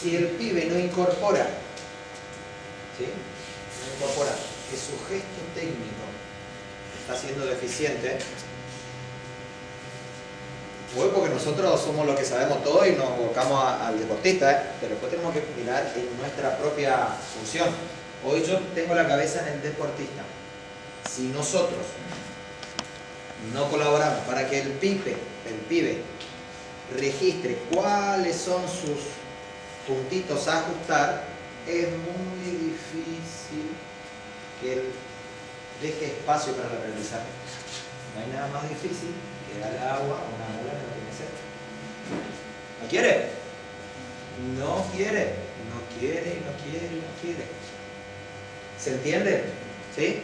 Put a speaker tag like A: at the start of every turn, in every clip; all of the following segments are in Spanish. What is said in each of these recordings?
A: si el pibe no incorpora, ¿sí? No incorpora que su gesto técnico está siendo deficiente, o es porque nosotros somos los que sabemos todo y nos abocamos al deportista, pero después tenemos que mirar en nuestra propia función. Hoy yo tengo la cabeza en el deportista. Si nosotros no colaboramos para que el pibe registre cuáles son sus puntitos a ajustar, es muy difícil que él deje espacio para el aprendizaje. No hay nada más difícil que darle agua a una mula que no tiene sed. ¿No quiere? No quiere. No quiere, no quiere, no quiere. ¿Se entiende? ¿Sí?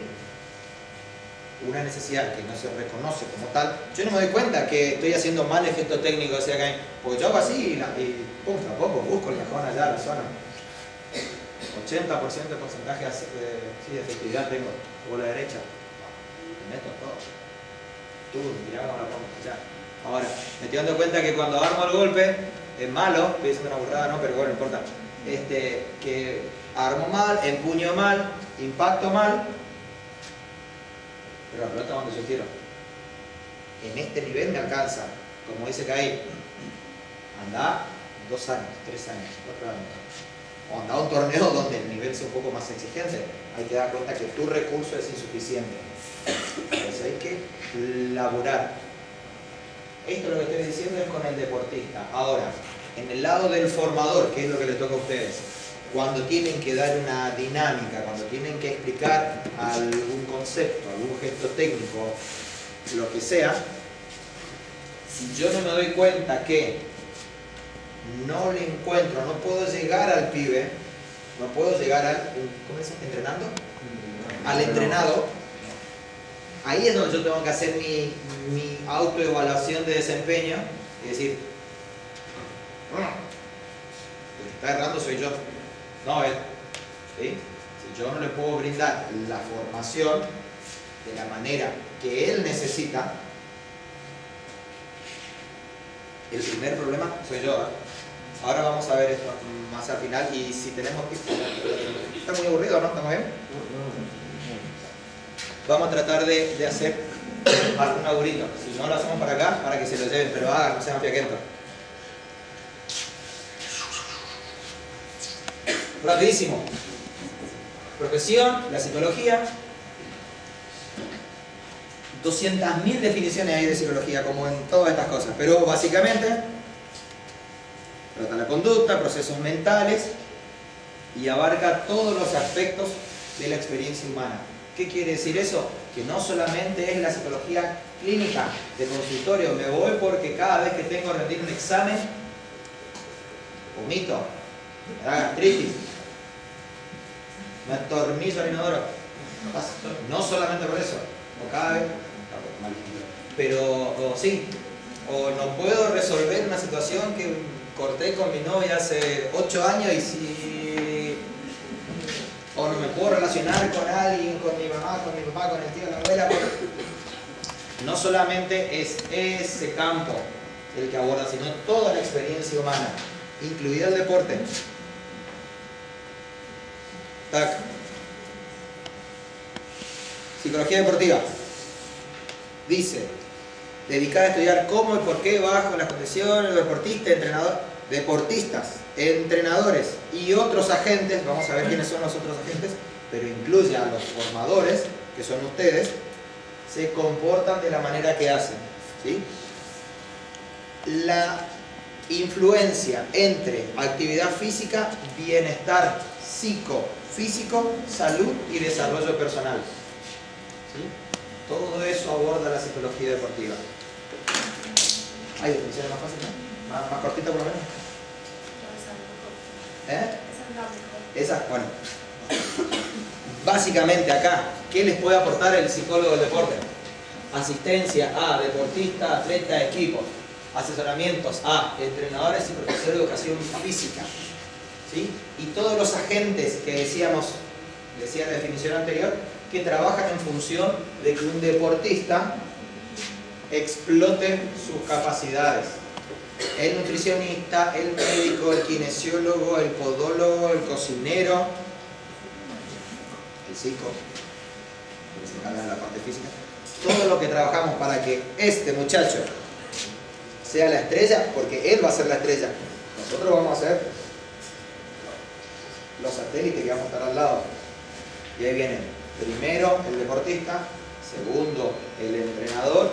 A: Una necesidad que no se reconoce como tal. Yo no me doy cuenta que estoy haciendo mal el gesto técnico, o sea, que, porque yo hago así y pum, tampoco busco el cajón allá, la zona. 80% de porcentaje de efectividad tengo. Por la derecha. Me meto todo. Tú, mirá cómo la pongo allá. Ahora, me estoy dando cuenta que cuando armo el golpe, es malo, estoy diciendo una burrada, ¿no? Pero bueno, no importa. Que armo mal, empuño mal, impacto mal, pero la pelota es donde yo quiero. En este nivel me alcanza. Como dice Caí, anda 2 años, 3 años, 4 años. O anda a un torneo donde el nivel sea un poco más exigente. Hay que dar cuenta que tu recurso es insuficiente. Entonces hay que laburar. Esto lo que estoy diciendo es con el deportista. Ahora, en el lado del formador, que es lo que les toca a ustedes, cuando tienen que dar una dinámica, cuando tienen que explicar algún concepto, algún gesto técnico, lo que sea, si yo no me doy cuenta que no le encuentro, no puedo llegar al pibe, no puedo llegar al, ¿cómo es? ¿Entrenando? Al entrenado, ahí es donde yo tengo que hacer mi autoevaluación de desempeño y decir, el que está errando soy yo, no él. ¿Sí? Si yo no le puedo brindar la formación de la manera que él necesita, el primer problema soy yo. Ahora vamos a ver esto más al final y si tenemos tiempo. Está muy aburrido, ¿no? ¿Estamos bien? Vamos a tratar de hacer algún aburrito. Si no lo hacemos para acá, para que se lo lleven, pero hagan, no sean fiaquentos. Rapidísimo. Profesión, la psicología. 200.000 definiciones hay de psicología, como en todas estas cosas. Pero básicamente trata la conducta, procesos mentales y abarca todos los aspectos de la experiencia humana. ¿Qué quiere decir eso? Que no solamente es la psicología clínica de consultorio. Me voy porque cada vez que tengo que rendir un examen, vomito, me da gastritis, me atornillo al inodoro. No solamente por eso, o cada vez, pero sí, o no puedo resolver una situación que corté con mi novia hace 8 años y si... o no me puedo relacionar con alguien, con mi mamá, con mi papá, con el tío, la abuela. No solamente es ese campo el que aborda, sino toda la experiencia humana, incluido el deporte. Tac. Psicología deportiva. Dice, dedicada a estudiar cómo y por qué bajo las condiciones de deportistas, entrenadores y otros agentes, vamos a ver quiénes son los otros agentes, pero incluye a los formadores, que son ustedes, se comportan de la manera que hacen, ¿sí? La influencia entre actividad física, bienestar psicofísico, salud y desarrollo personal, ¿sí? Todo eso aborda la psicología deportiva. ¿Hay definiciones más fáciles, no? ¿Más cortita por lo menos? Esa, bueno. Básicamente acá, ¿qué les puede aportar el psicólogo del deporte? Asistencia a deportistas, atletas, equipos. Asesoramientos a entrenadores y profesores de educación física. ¿Sí? Y todos los agentes que decía en la definición anterior, que trabajan en función de que un deportista explote sus capacidades. el nutricionista, el médico, el kinesiólogo, el podólogo, el cocinero, el psico, que se encarga de la parte física. Todo lo que trabajamos para que este muchacho sea la estrella, porque él va a ser la estrella. Nosotros vamos a ser los satélites que vamos a estar al lado. Y ahí viene primero el deportista, segundo el entrenador,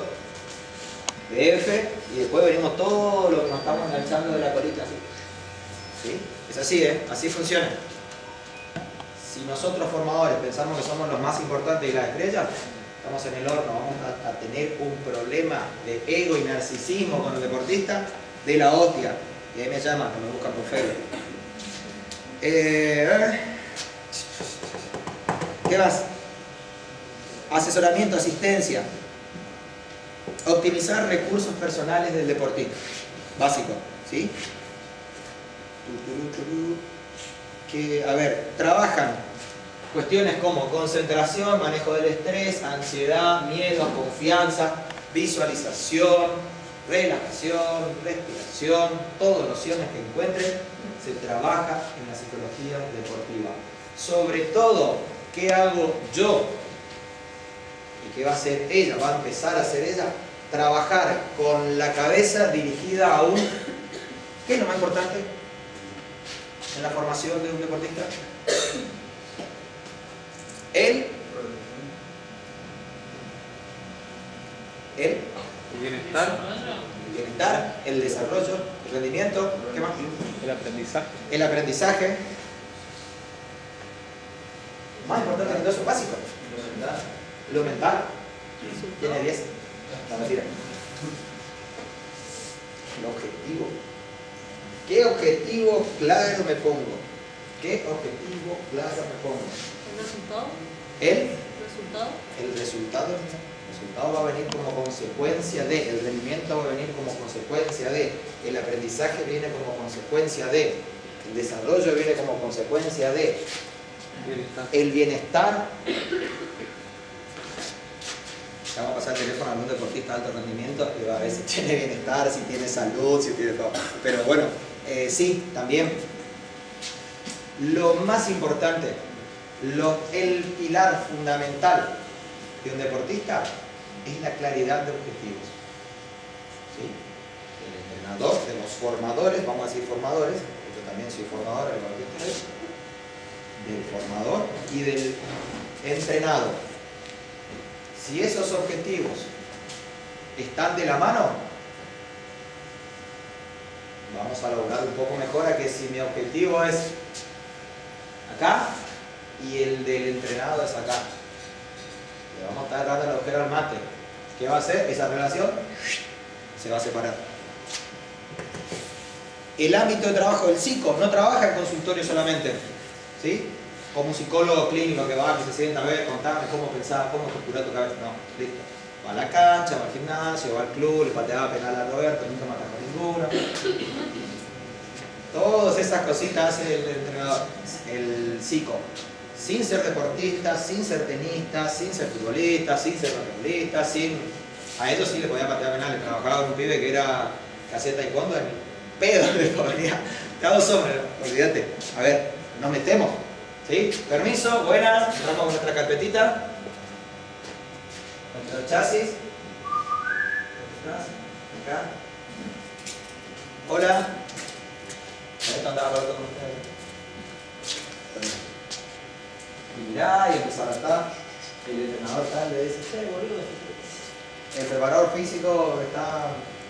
A: DF, y después venimos todo lo que nos estamos enganchando de la colita así. ¿Sí? Es así, así funciona. Si nosotros formadores pensamos que somos los más importantes y las estrellas, estamos en el horno, vamos a tener un problema de ego y narcisismo con el deportista de la hostia. Y ahí me llaman, que me buscan por Facebook. ¿Qué más? Asesoramiento, asistencia. Optimizar recursos personales del deportista. Básico, ¿sí? Que, a ver, trabajan cuestiones como concentración, manejo del estrés, ansiedad, miedo, confianza, visualización, relajación, respiración, todas nociones que encuentren, se trabaja en la psicología deportiva. Sobre todo, ¿qué hago yo? ¿Y qué va a hacer ella? ¿Va a empezar a hacer ella? Trabajar con la cabeza dirigida a un... ¿Qué es lo más importante en la formación de un deportista? El bienestar, el desarrollo, el rendimiento, ¿qué más? El aprendizaje. Más importante que todo eso es básico. Lo mental. Tiene 10. No, mentira. El objetivo. ¿Qué objetivo claro me pongo? ¿Qué objetivo claro me pongo?
B: ¿El resultado?
A: El resultado va a venir como consecuencia de, el rendimiento va a venir como consecuencia de, el aprendizaje viene como consecuencia de, el desarrollo viene como consecuencia de, el bienestar. Vamos a pasar el teléfono a algún deportista de alto rendimiento y va a ver si tiene bienestar, si tiene salud, si tiene todo. Pero bueno, sí, también. Lo más importante, el pilar fundamental de un deportista es la claridad de objetivos. ¿Sí? El entrenador, de los formadores, vamos a decir formadores, yo también soy formador, del formador y del entrenado. Si esos objetivos están de la mano, vamos a lograr un poco mejor a que si mi objetivo es acá y el del entrenado es acá. Le vamos a estar dando el agujero al mate. ¿Qué va a hacer? Esa relación se va a separar. El ámbito de trabajo del psico no trabaja en consultorio solamente, ¿sí? Como un psicólogo clínico que va, que se sienta a ver, contarme cómo pensaba, cómo estructurar tu cabeza. No, listo. Va a la cancha, va al gimnasio, va al club, le pateaba penal a Roberto, nunca me atajó ninguna. Todas esas cositas hace el entrenador, el psico. Sin ser deportista, sin ser tenista, sin ser futbolista, sin ser basquetbolista, sin... A ellos sí le podía patear penales. Trabajaba con un pibe que hacía taekwondo en pedo le ponía. Todos hombres, olvídate. A ver, nos metemos. ¿Sí? Permiso, buenas. Vamos con nuestra carpetita. Nuestro chasis. Acá. Hola. Esto andaba Roberto con ustedes. Y mirá, y empezar a estar. El entrenador tal le dice, che, boludo. El preparador físico está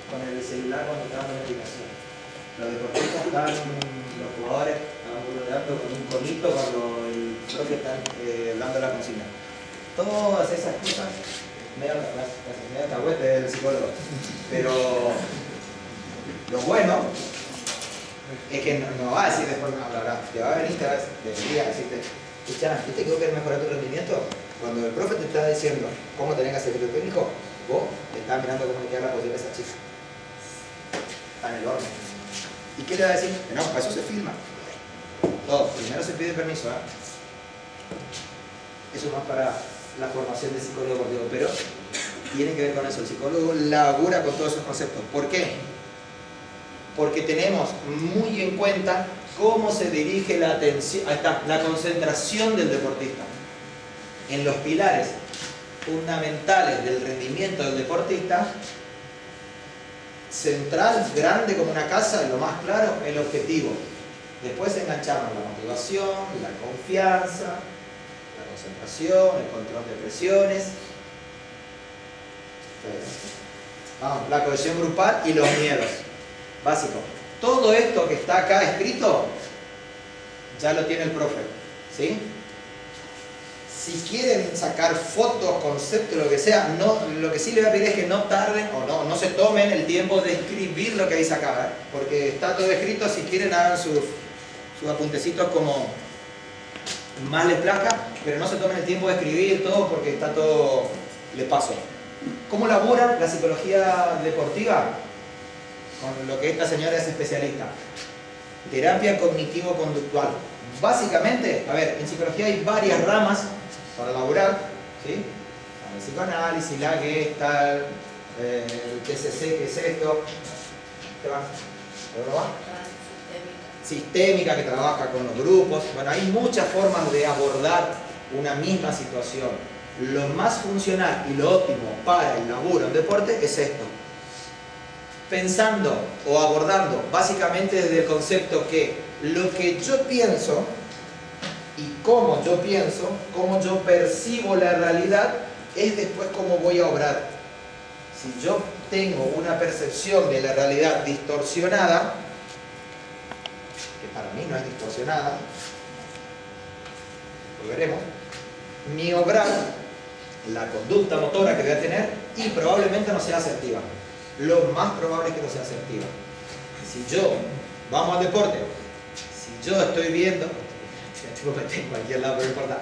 A: con el celular cuando está dando la indicación. Los deportistas están, los jugadores están boludeando con un conito cuando el profe está dando la consigna. Todas esas cosas, medio cagüete del psicólogo. Pero lo bueno es que no va a decir después, no, te va a venir, te va a decirte, escuchá, ¿viste que vos querés mejorar tu rendimiento? Cuando el profe te está diciendo cómo tenés que hacer tu técnico, vos te estás mirando cómo le queda la posibilidad a esa chica. Está en el horno. ¿Y qué le va a decir? Que no, para eso se filma. Todo, primero se pide permiso, ¿eh? Eso es más para la formación de psicólogo deportivo, pero tiene que ver con eso. El psicólogo labura con todos esos conceptos. ¿Por qué? porque tenemos muy en cuenta cómo se dirige la atención, ahí está, la concentración del deportista. En los pilares fundamentales del rendimiento del deportista, central, grande como una casa, lo más claro, el objetivo. Después enganchamos la motivación, la confianza, la concentración, el control de presiones, la cohesión grupal y los miedos. Básico. Todo esto que está acá escrito, ya lo tiene el profe. ¿Sí? Si quieren sacar fotos, conceptos, lo que sea, no, lo que sí les voy a pedir es que no tarden o no se tomen el tiempo de escribir lo que dice acá, ¿eh? Porque está todo escrito. Si quieren hagan sus apuntecitos como más les plazca, pero no se tomen el tiempo de escribir todo porque está todo, les paso. ¿Cómo labura la psicología deportiva? Con lo que esta señora es especialista. Terapia cognitivo-conductual. Básicamente, a ver, en psicología hay varias ramas para laburar, ¿sí? El psicoanálisis, la Gestalt, el TCC, ¿qué es esto? ¿Qué va? ¿Dónde va? Sistémica, que trabaja con los grupos. Bueno, hay muchas formas de abordar una misma situación. Lo más funcional y lo óptimo para el laburo en deporte es esto. Pensando o abordando básicamente desde el concepto que lo que yo pienso y cómo yo pienso, cómo yo percibo la realidad, es después cómo voy a obrar. Si yo tengo una percepción de la realidad distorsionada, que para mí no es distorsionada, lo veremos, mi obrar, la conducta motora que voy a tener, y probablemente no sea asertiva. Lo más probable es que no sea asertiva. Si yo, vamos al deporte, si yo estoy viendo, tengo que meter en cualquier lado, pero no importa.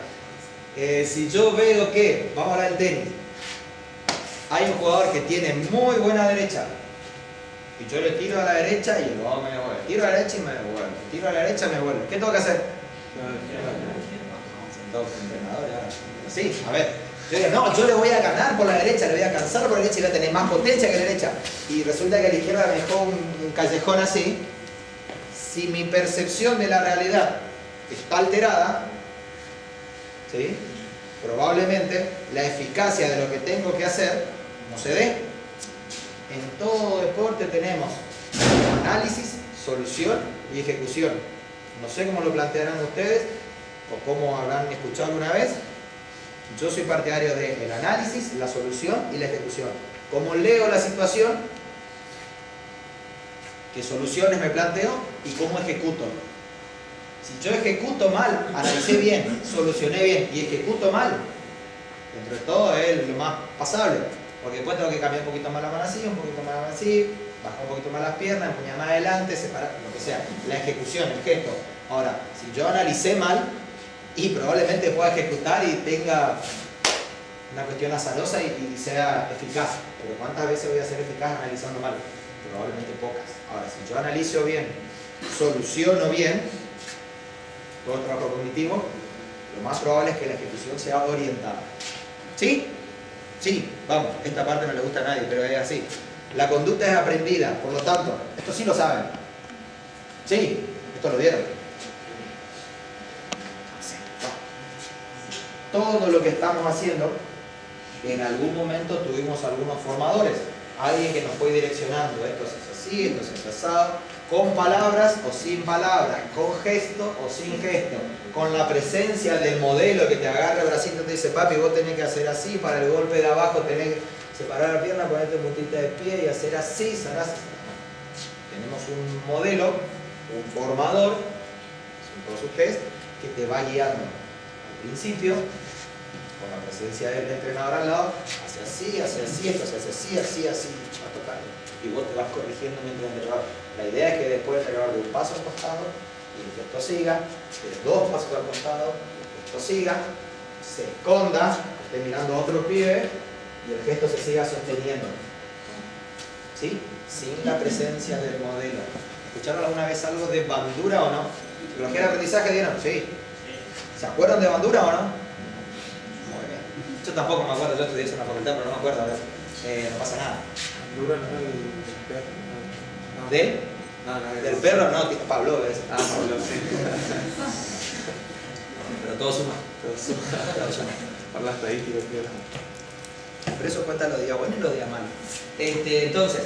A: Si yo veo que, vamos a hablar del tenis, hay un jugador que tiene muy buena derecha, y yo le tiro a la derecha y luego me devuelve. Tiro a la derecha y me devuelve. Tiro a la derecha y me devuelve. ¿Qué tengo que hacer? Sentado como entrenador ahora. Sí, a ver. Yo digo, no, yo le voy a ganar por la derecha, le voy a cansar por la derecha y voy a tener más potencia que la derecha. Y resulta que a la izquierda me dejó un callejón así. Si mi percepción de la realidad está alterada, ¿sí? Probablemente la eficacia de lo que tengo que hacer no se dé. En todo deporte tenemos análisis, solución y ejecución. No sé cómo lo plantearán ustedes o cómo habrán escuchado alguna vez. Yo soy partidario del análisis, la solución y la ejecución. Como leo la situación, qué soluciones me planteo y cómo ejecuto. Si yo ejecuto mal, analicé bien, solucioné bien y ejecuto mal, dentro de todo es lo más pasable. Porque después tengo que cambiar un poquito más la mano así, un poquito más la mano así, bajar un poquito más las piernas, empuñar más adelante, separar, lo que sea. La ejecución, el gesto. Ahora, si yo analicé mal, y probablemente pueda ejecutar y tenga una cuestión azarosa y sea eficaz. Pero ¿cuántas veces voy a ser eficaz analizando mal? Probablemente pocas. Ahora, si yo analizo bien, soluciono bien, todo el trabajo cognitivo, lo más probable es que la ejecución sea orientada. ¿Sí? Sí, vamos, esta parte no le gusta a nadie, pero es así. La conducta es aprendida, por lo tanto, esto sí lo saben. Sí, esto lo vieron. Todo lo que estamos haciendo, en algún momento tuvimos algunos formadores, alguien que nos fue direccionando, esto es así, esto es asado, con palabras o sin palabras, con gesto o sin gesto, con la presencia del modelo que te agarra el bracito y te dice, papi, vos tenés que hacer así, para el golpe de abajo tenés que separar la pierna, ponerte puntita de pie y hacer así, sanás. Tenemos un modelo, un formador, son todos sus gestos, que te va guiando. Al principio, con la presencia del entrenador al lado, hace así, esto se hace así, va a tocar. Y vos te vas corrigiendo mientras el entrenador. La idea es que después el entrenador dé un paso al costado y el gesto siga, dé dos pasos al costado, y el gesto siga, se esconda, esté mirando a otro pibe y el gesto se siga sosteniendo. ¿Sí? Sin la presencia del modelo. ¿Escucharon alguna vez algo de Bandura o no? ¿Psicología del aprendizaje dieron? Sí. ¿Se acuerdan de Bandura o no? Muy bien. Yo tampoco me acuerdo, yo estudié eso en la facultad, pero no me acuerdo. No pasa nada.
B: ¿Bandura no es el
A: ¿De? Del perro no, tipo Pablo, ¿ves?
B: Pablo, sí.
A: Pero todo suma.
B: Por la estadística,
A: Por eso cuenta los días buenos y los días malos. Entonces,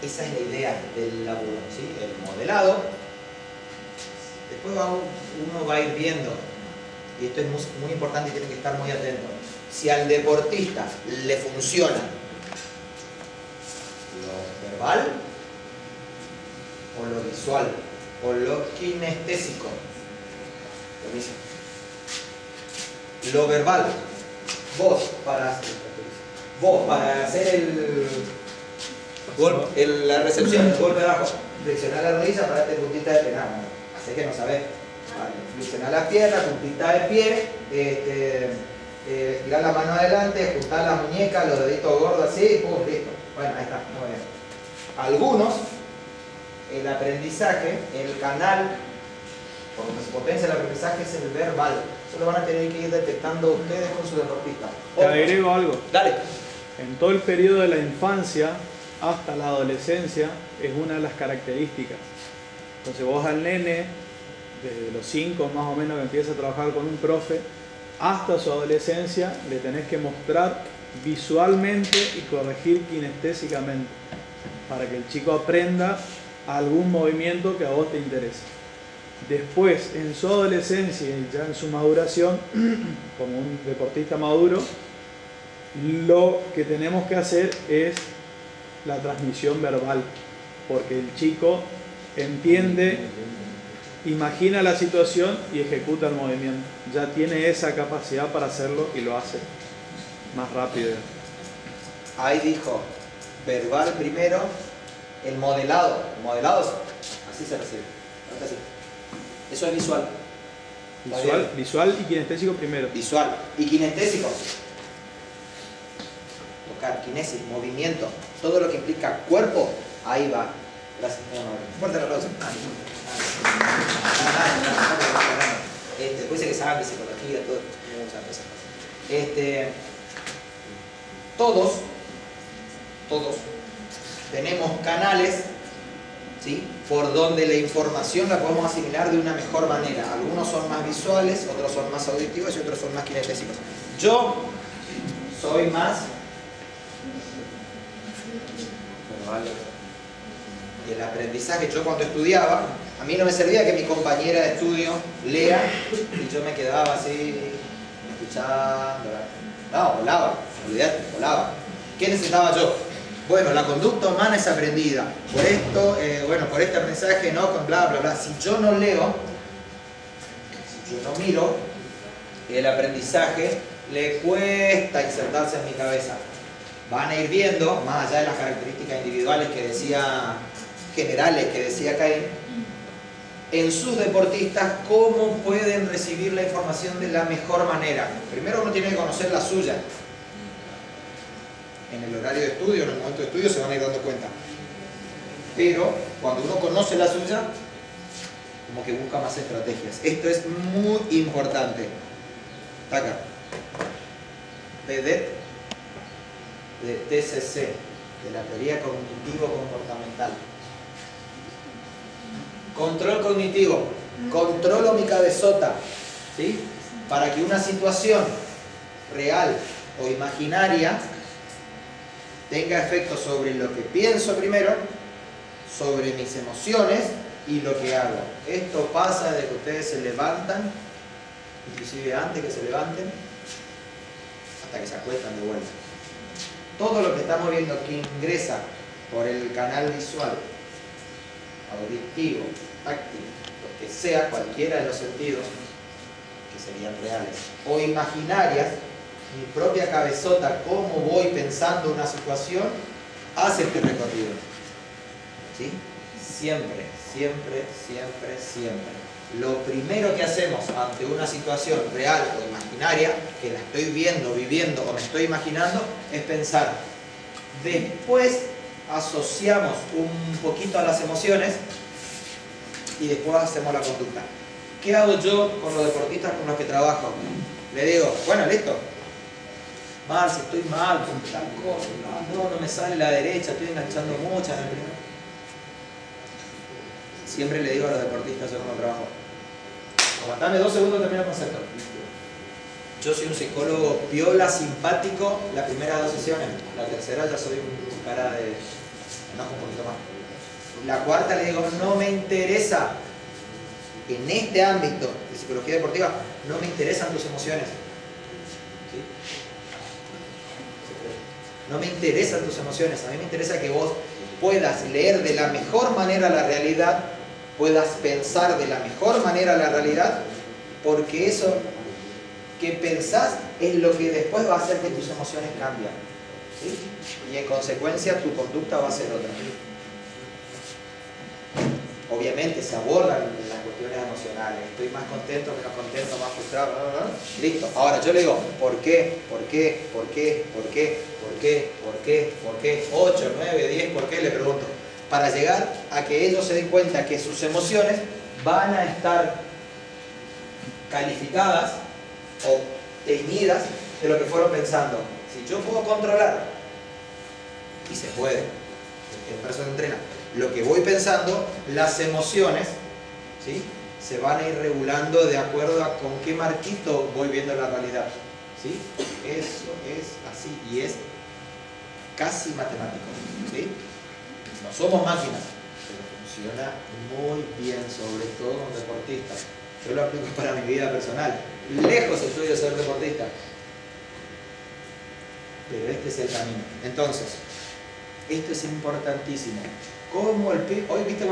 A: esa es la idea del laburo, ¿sí? El modelado. Después uno va a ir viendo, y esto es muy importante y tienen que estar muy atentos. Si al deportista le funciona lo verbal, o lo visual, o lo kinestésico, lo mismo. Lo verbal, vos para hacer la recepción, el golpe de abajo, flexionar la rodilla para darte puntita de penal. Sé que no sabés. Vale. Flexionar la pierna, puntita de pie, estirar la mano adelante, ajustar la muñeca, los deditos gordos así, pum, listo. Bueno, ahí está, muy bien. Algunos, el aprendizaje, el canal por donde se potencia el aprendizaje es el verbal. Eso lo van a tener que ir detectando ustedes con su deportista.
C: Te agrego algo.
A: Dale.
C: En todo el periodo de la infancia hasta la adolescencia es una de las características. Entonces vos al nene, desde los 5 más o menos que empieza a trabajar con un profe, hasta su adolescencia le tenés que mostrar visualmente y corregir kinestésicamente para que el chico aprenda algún movimiento que a vos te interese. Después, en su adolescencia y ya en su maduración, como un deportista maduro, lo que tenemos que hacer es la transmisión verbal, porque el chico entiende, imagina la situación y ejecuta el movimiento. Ya tiene esa capacidad para hacerlo y lo hace más rápido.
A: Ahí dijo, verbal primero, el modelado. El modelado así se recibe. Así. Eso es visual.
C: Visual y kinestésico primero.
A: Visual y kinestésico. Tocar, kinesis, movimiento, todo lo que implica cuerpo, ahí va. Gracias. Fuerte el aplauso. Después dice que saben de psicología, todo, muchas cosas. Todos tenemos canales, ¿sí?, por donde la información la podemos asimilar de una mejor manera. Algunos son más visuales, otros son más auditivos y otros son más kinestésicos. Yo soy más verbal. Y el aprendizaje, yo cuando estudiaba, a mí no me servía que mi compañera de estudio lea y yo me quedaba así, escuchando. No, volaba, olvidate, volaba. ¿Qué necesitaba yo? Bueno, la conducta humana es aprendida. Por esto, por este aprendizaje, ¿no? Con bla, bla, bla. Si yo no leo, si yo no miro, el aprendizaje le cuesta insertarse en mi cabeza. Van a ir viendo, más allá de las características individuales que decía, generales que decía Caín, en sus deportistas cómo pueden recibir la información de la mejor manera. Primero uno tiene que conocer la suya. En el horario de estudio, en el momento de estudio se van a ir dando cuenta. Pero cuando uno conoce la suya, como que busca más estrategias. Esto es muy importante. Está acá. PEDET de TCC, de la teoría cognitivo-comportamental. Control cognitivo. Controlo mi cabezota, ¿sí?, para que una situación real o imaginaria tenga efecto sobre lo que pienso primero, sobre mis emociones y lo que hago. Esto pasa desde que ustedes se levantan, inclusive antes que se levanten, hasta que se acuestan de vuelta. Todo lo que estamos viendo que ingresa por el canal visual, auditivo, táctil, lo que sea, cualquiera de los sentidos, que serían reales, o imaginarias, mi propia cabezota, cómo voy pensando una situación, hace este recorrido. ¿Sí? Siempre, siempre, siempre, siempre. Lo primero que hacemos ante una situación real o imaginaria, que la estoy viendo, viviendo o me estoy imaginando, es pensar. Después asociamos un poquito a las emociones y después hacemos la conducta. ¿Qué hago yo con los deportistas con los que trabajo? Le digo, bueno, listo. Mal, si estoy mal, con tal cosa, no me sale la derecha, estoy enganchando mucho en el primero. siempre le digo a los deportistas yo como trabajo, aguantame 2 segundos, termino el concepto. Yo soy un psicólogo piola, simpático, las primeras 2 sesiones. La tercera ya soy un cara de enojo un poquito más. La cuarta le digo, no me interesa, en este ámbito de psicología deportiva, no me interesan tus emociones. ¿Sí? No me interesan tus emociones, a mí me interesa que vos puedas leer de la mejor manera la realidad, puedas pensar de la mejor manera la realidad, porque eso que pensás es lo que después va a hacer que tus emociones cambien. ¿Sí? Y en consecuencia tu conducta va a ser otra. Obviamente se abordan las cuestiones emocionales, estoy más contento, menos contento, más frustrado, listo. Ahora yo le digo, ¿por qué? ¿Por qué? ¿Por qué? ¿Por qué? ¿Por qué? ¿Por qué? ¿Por qué? 8, 9, 10, ¿por qué? Le pregunto. Para llegar a que ellos se den cuenta que sus emociones van a estar calificadas o teñidas de lo que fueron pensando. Si yo puedo controlar, y se puede, el persona entrena, lo que voy pensando, las emociones, ¿sí?, se van a ir regulando de acuerdo a con qué marquito voy viendo la realidad. ¿Sí? Eso es así y es casi matemático. ¿Sí? No somos máquinas, pero funciona muy bien, sobre todo en deportistas. Yo lo aplico para mi vida personal. Lejos estoy de ser deportista, pero este es el camino. Entonces, esto es importantísimo. ¿Cómo hoy viste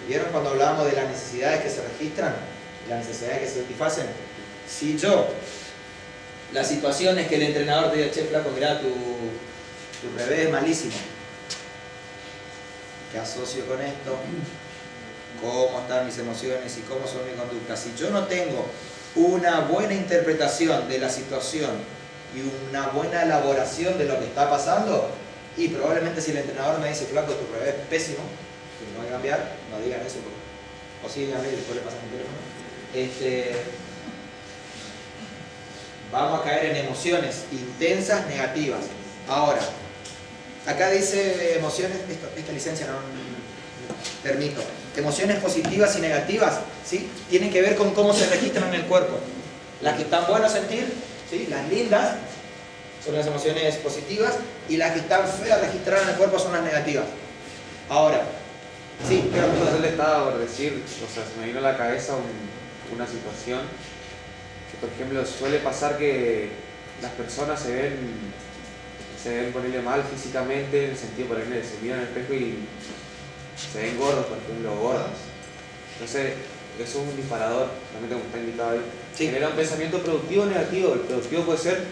A: vieron cuando hablábamos de las necesidades que se registran, las necesidades que se satisfacen? Si yo, la situación es que el entrenador te diga, che, flaco, mirá, tu revés es malísimo, ¿qué asocio con esto? ¿Cómo están mis emociones y cómo son mis conductas? Si yo no tengo una buena interpretación de la situación y una buena elaboración de lo que está pasando, y probablemente si el entrenador me dice, flaco, tu revés es pésimo, que no voy a cambiar, no digan eso, o sí, díganme y después le pasan mi teléfono. Vamos a caer en emociones intensas, negativas. Ahora, acá dice emociones, esta licencia no permito. Emociones positivas y negativas, ¿sí?, tienen que ver con cómo se registran en el cuerpo. Las que están buenas a sentir, ¿sí?, las lindas, son las emociones positivas, y las que están feas registradas en el cuerpo son las negativas. Ahora, sí,
B: yo le estaba por decir, o sea, se me vino a la cabeza una situación que, por ejemplo, suele pasar que las personas se ven ponerle mal físicamente, en el sentido, por ejemplo, se miran en el espejo y se ven gordos, por ejemplo, gordas. Entonces, eso es un disparador, realmente como está indicado ahí. Sí. Genera un pensamiento productivo o negativo. El productivo puede ser,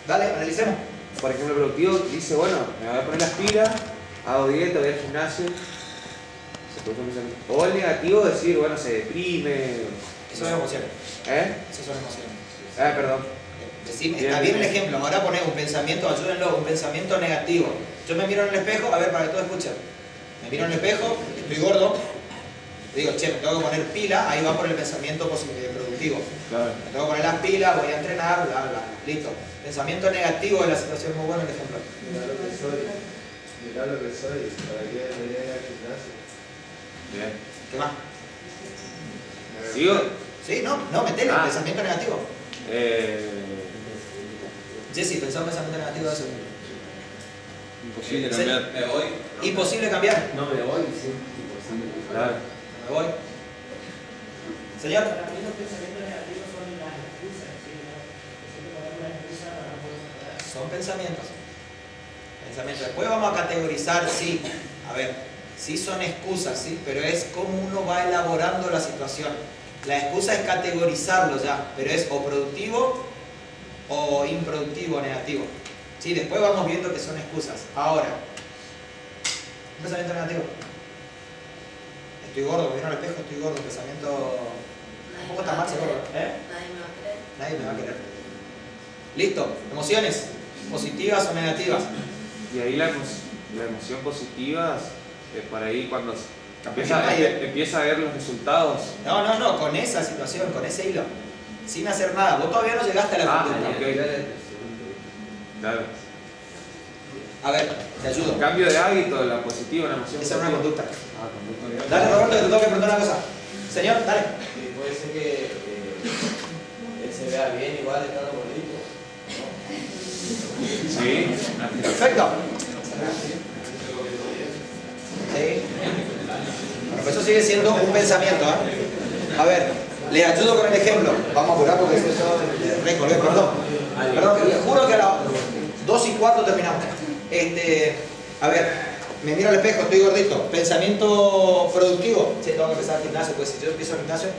A: dale, analicemos.
B: por ejemplo, el productivo dice, bueno, me voy a poner las pilas, hago dieta, voy al gimnasio. O el negativo decir, bueno, se deprime.
A: Eso son emociones. Eso son emociones.
B: Perdón.
A: Decime, está bien el ejemplo. Ahora ponemos un pensamiento, ayúdenlo, un pensamiento negativo. Yo me miro en el espejo, a ver, para que todos escuchen. Me miro en el espejo, estoy gordo. Digo, che, me tengo que poner pila, ahí va por el pensamiento productivo. Claro. Me tengo que poner las pilas, voy a entrenar, bla, bla, listo. Pensamiento negativo de la situación, muy bueno el ejemplo.
D: Mirá lo que soy, para que me llegue al gimnasio.
B: Bien.
A: ¿Qué más?
B: ¿Sigo?
A: Sí, no, metele, pensamiento negativo. Jessy, pensá un pensamiento negativo de eso.
E: Imposible cambiar. ¿Me voy?
A: Imposible cambiar.
D: No me voy, sí, imposible.
B: Claro.
A: Me voy. Señor.
F: Para mí los pensamientos negativos son las excusas, ¿sí? Siempre poner una excusa para no poder mejorar.
A: Son pensamientos. Después vamos a categorizar, sí. A ver, sí son excusas, sí, pero es cómo uno va elaborando la situación. La excusa es categorizarlo ya, pero es o productivo o improductivo o negativo. Sí, después vamos viendo que son excusas. Ahora, un pensamiento negativo. Estoy gordo, me miro al espejo, estoy gordo, pensamiento... ¿Cómo está mal ser gordo?
G: Nadie me va a creer.
A: Nadie me va a querer. Listo, emociones, positivas o negativas.
B: Y ahí la emoción positiva, por ahí cuando empieza a ver los resultados.
A: No, con esa situación, con ese hilo, sin hacer nada. Vos todavía no llegaste a la conducta.
B: Okay. Claro.
A: A ver, te ayudo.
B: Un cambio de hábito, la positiva, la emoción.
A: Esa es una
B: positiva.
A: conducta.
B: Ah, conducta.
A: Dale, Roberto, que te tengo que preguntar una cosa. Señor, dale.
D: Y puede ser que él se vea bien igual estando gordito.
B: Sí.
A: Perfecto. Sí. Bueno, pues eso sigue siendo un pensamiento, ¿eh? A ver, les ayudo con el ejemplo. Vamos a apurar porque eso es récord, perdón. Perdón, les juro que a las 2:15 terminamos. A ver, me miro al espejo, estoy gordito. Pensamiento productivo. Sí, tengo que empezar al gimnasio, pues si yo empiezo al gimnasio,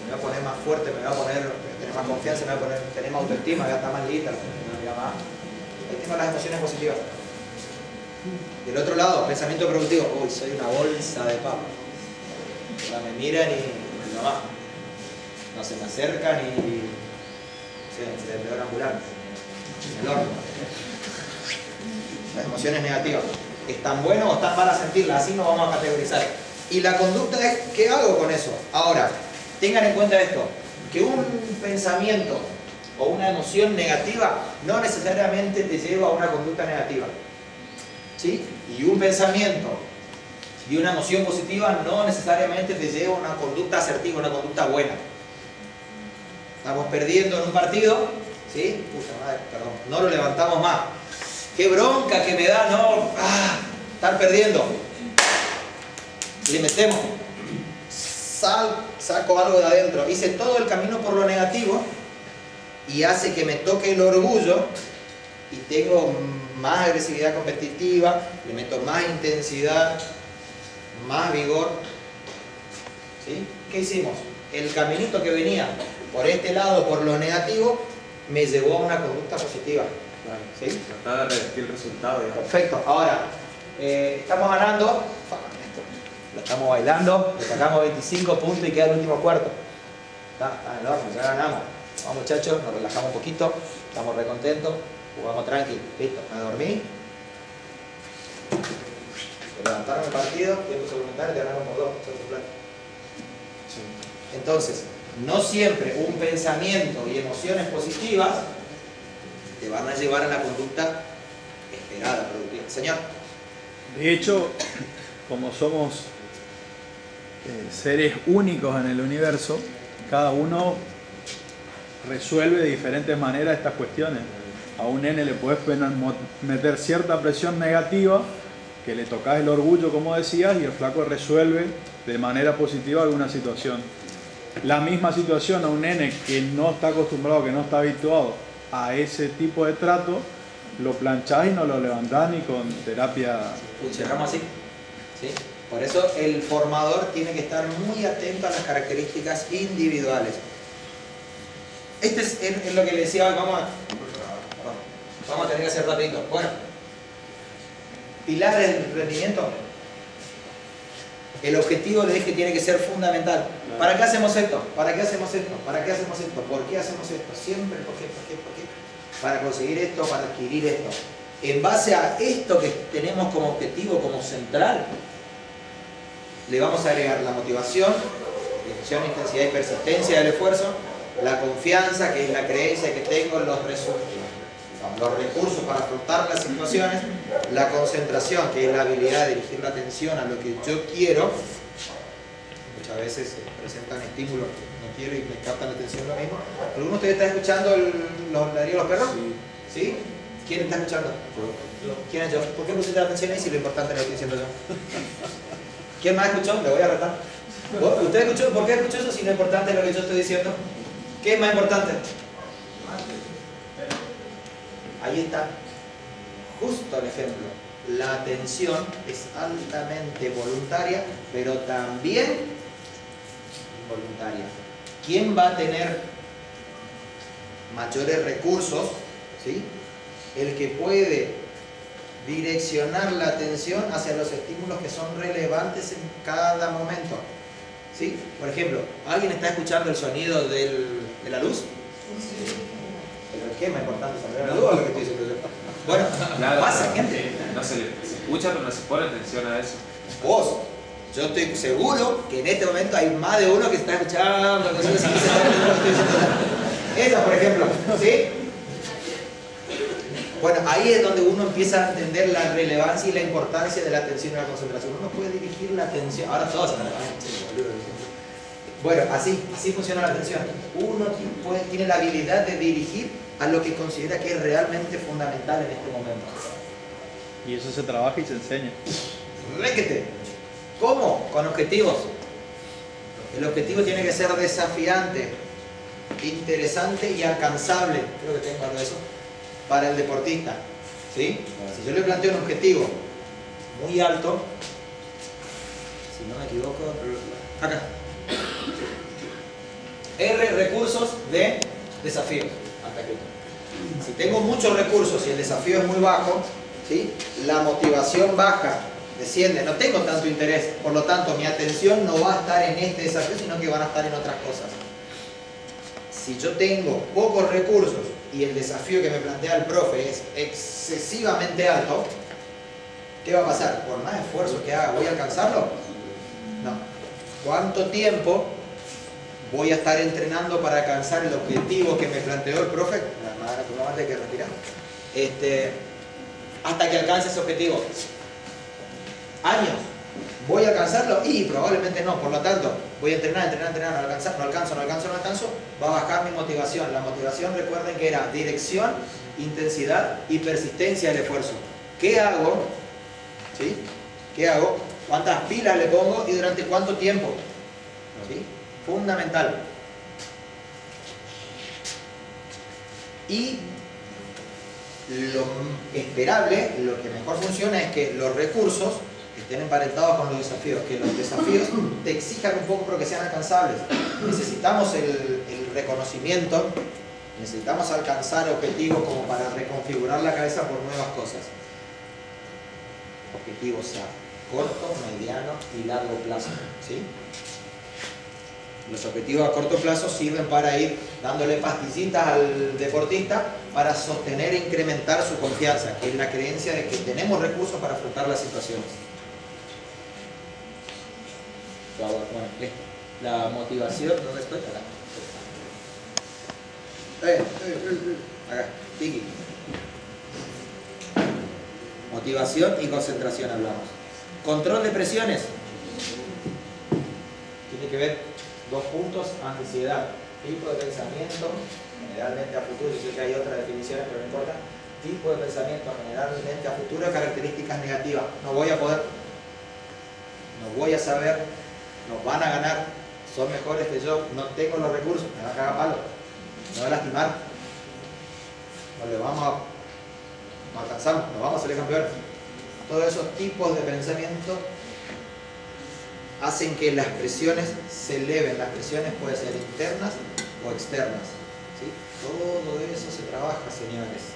A: me voy a poner más fuerte, me voy a poner, tener más confianza, me voy a poner, tener más autoestima, me voy a estar más lista, ahí tengo las emociones positivas. Del otro lado, pensamiento productivo. Uy, soy una bolsa de papa. Ahora me miran y no va. No se me acercan y se me peor ambulante. En el horno. Las emociones negativas. ¿Están buenas o están malas sentirlas? Así nos vamos a categorizar. Y la conducta es, ¿qué hago con eso? Ahora, tengan en cuenta esto, que un pensamiento o una emoción negativa no necesariamente te lleva a una conducta negativa. ¿Sí? Y un pensamiento y una emoción positiva no necesariamente te lleva a una conducta asertiva, una conducta buena. Estamos perdiendo en un partido, ¿sí? Puta madre, perdón, no lo levantamos más. ¡Qué bronca que me da, no! ¡Ah! Estar perdiendo. Le metemos. Saco algo de adentro. Hice todo el camino por lo negativo y hace que me toque el orgullo y tengo más agresividad competitiva, le meto más intensidad, más vigor. ¿Sí? ¿Qué hicimos? El caminito que venía por este lado, por lo negativo, me llevó a una conducta positiva.
B: Claro.
A: ¿Sí?
B: Tratar de revertir el resultado. Digamos.
A: Perfecto. Ahora, estamos ganando, lo estamos bailando, le sacamos 25 puntos y queda el último cuarto. Está enorme, ya ganamos. Vamos muchachos, nos relajamos un poquito, estamos re contentos, jugamos tranqui, listo, me dormí. Se levantaron el partido, tiempo suplementario, te ganaron por 2,
B: Sí.
A: Entonces, no siempre un pensamiento y emociones positivas te van a llevar a la conducta esperada, productiva. Señor.
C: De hecho, como somos seres únicos en el universo, cada uno resuelve de diferentes maneras estas cuestiones. A un nene le puedes meter cierta presión negativa, que le tocas el orgullo, como decías, y el flaco resuelve de manera positiva alguna situación. La misma situación a un nene que no está acostumbrado, que no está habituado a ese tipo de trato, lo planchás y no lo levantás ni con terapia.
A: Cerramos así. ¿Sí? Por eso el formador tiene que estar muy atento a las características individuales. Este es lo que le decía, vamos a tener que hacer rapidito. Bueno, pilar del rendimiento. El objetivo le dije que tiene que ser fundamental. ¿Para qué hacemos esto? ¿Para qué hacemos esto? ¿Para qué hacemos esto? ¿Por qué hacemos esto? Siempre, ¿por qué? Para conseguir esto, para adquirir esto. En base a esto que tenemos como objetivo, como central, le vamos a agregar la motivación, dirección, intensidad y persistencia del esfuerzo, la confianza, que es la creencia que tengo en los recursos para afrontar las situaciones, la concentración, que es la habilidad de dirigir la atención a lo que yo quiero. Muchas veces se presentan estímulos que no quiero y me captan la atención lo mismo. ¿Alguno de ustedes está escuchando los ladridos de los perros?
B: Sí.
A: ¿Sí? ¿Quién está escuchando? ¿Quién es yo? ¿Por qué pusiste la atención ahí si lo importante es lo que estoy diciendo yo? ¿Quién más escuchó? Le voy a retar. ¿Usted escuchó? ¿Por qué escuchó eso si lo importante es lo que yo estoy diciendo? ¿Qué es más importante? Ahí está. Justo el ejemplo. La atención es altamente voluntaria, pero también involuntaria. ¿Quién va a tener mayores recursos? ¿Sí? El que puede direccionar la atención hacia los estímulos que son relevantes en cada momento. ¿Sí? Por ejemplo, ¿alguien está escuchando el sonido de la luz? ¿Pero qué es más importante, saber la luz o lo que estoy diciendo yo? Bueno,
B: claro,
A: pasa, gente.
B: No se escucha, pero no se pone atención a eso.
A: Vos, yo estoy seguro que en este momento hay más de uno que está escuchando, que se está escuchando lo que estoy diciendo. Eso, por ejemplo, ¿sí? Bueno, ahí es donde uno empieza a entender la relevancia y la importancia de la atención y la concentración. Uno puede dirigir la atención. Ahora todos se me Bueno, así funciona la atención. Uno tiene la habilidad de dirigir a lo que considera que es realmente fundamental en este momento.
C: Y eso se trabaja y se enseña.
A: Réquete. ¿Cómo? Con objetivos. El objetivo tiene que ser desafiante, interesante y alcanzable. Creo que tengo algo de eso. Para el deportista. ¿Sí? Si yo le planteo un objetivo muy alto, si no me equivoco, acá. R, recursos de desafío. Hasta aquí. Si tengo muchos recursos y el desafío es muy bajo, ¿sí? La motivación baja, desciende, no tengo tanto interés, por lo tanto mi atención no va a estar en este desafío, sino que van a estar en otras cosas. Si yo tengo pocos recursos y el desafío que me plantea el profe es excesivamente alto, ¿qué va a pasar? Por más esfuerzo que haga, ¿voy a alcanzarlo? No. ¿Cuánto tiempo voy a estar entrenando para alcanzar el objetivo que me planteó el profe? La madre que respirar. Hasta que alcance ese objetivo. ¿Años? ¿Voy a alcanzarlo? Y probablemente no. Por lo tanto, voy a entrenar, no alcanzo. Va a bajar mi motivación. La motivación, recuerden que era dirección, intensidad y persistencia del esfuerzo. ¿Qué hago? ¿Sí? ¿Qué hago? ¿Cuántas pilas le pongo y durante cuánto tiempo? ¿Sí? Fundamental. Y lo esperable, lo que mejor funciona es que los recursos estén emparentados con los desafíos, que los desafíos te exijan un poco pero que sean alcanzables. Necesitamos el reconocimiento, necesitamos alcanzar objetivos como para reconfigurar la cabeza por nuevas cosas. Objetivos a corto, mediano y largo plazo, ¿sí? Los objetivos a corto plazo sirven para ir dándole pastillitas al deportista para sostener e incrementar su confianza, que es la creencia de que tenemos recursos para afrontar las situaciones. Bueno, la motivación, ¿dónde estoy? Acá, tiki. Motivación y concentración hablamos. Control de presiones. Tiene que ver dos puntos, ansiedad, tipo de pensamiento, generalmente a futuro, yo sé que hay otras definiciones, pero no importa. Tipo de pensamiento, generalmente a futuro, características negativas. No voy a poder, no voy a saber, nos van a ganar, son mejores que yo, no tengo los recursos, me va a cagar palo, me va a lastimar, no le vamos a, no alcanzamos, no vamos a salir campeones. Todos esos tipos de pensamiento hacen que las presiones se eleven. Las presiones pueden ser internas o externas, ¿sí? Todo eso se trabaja, señores.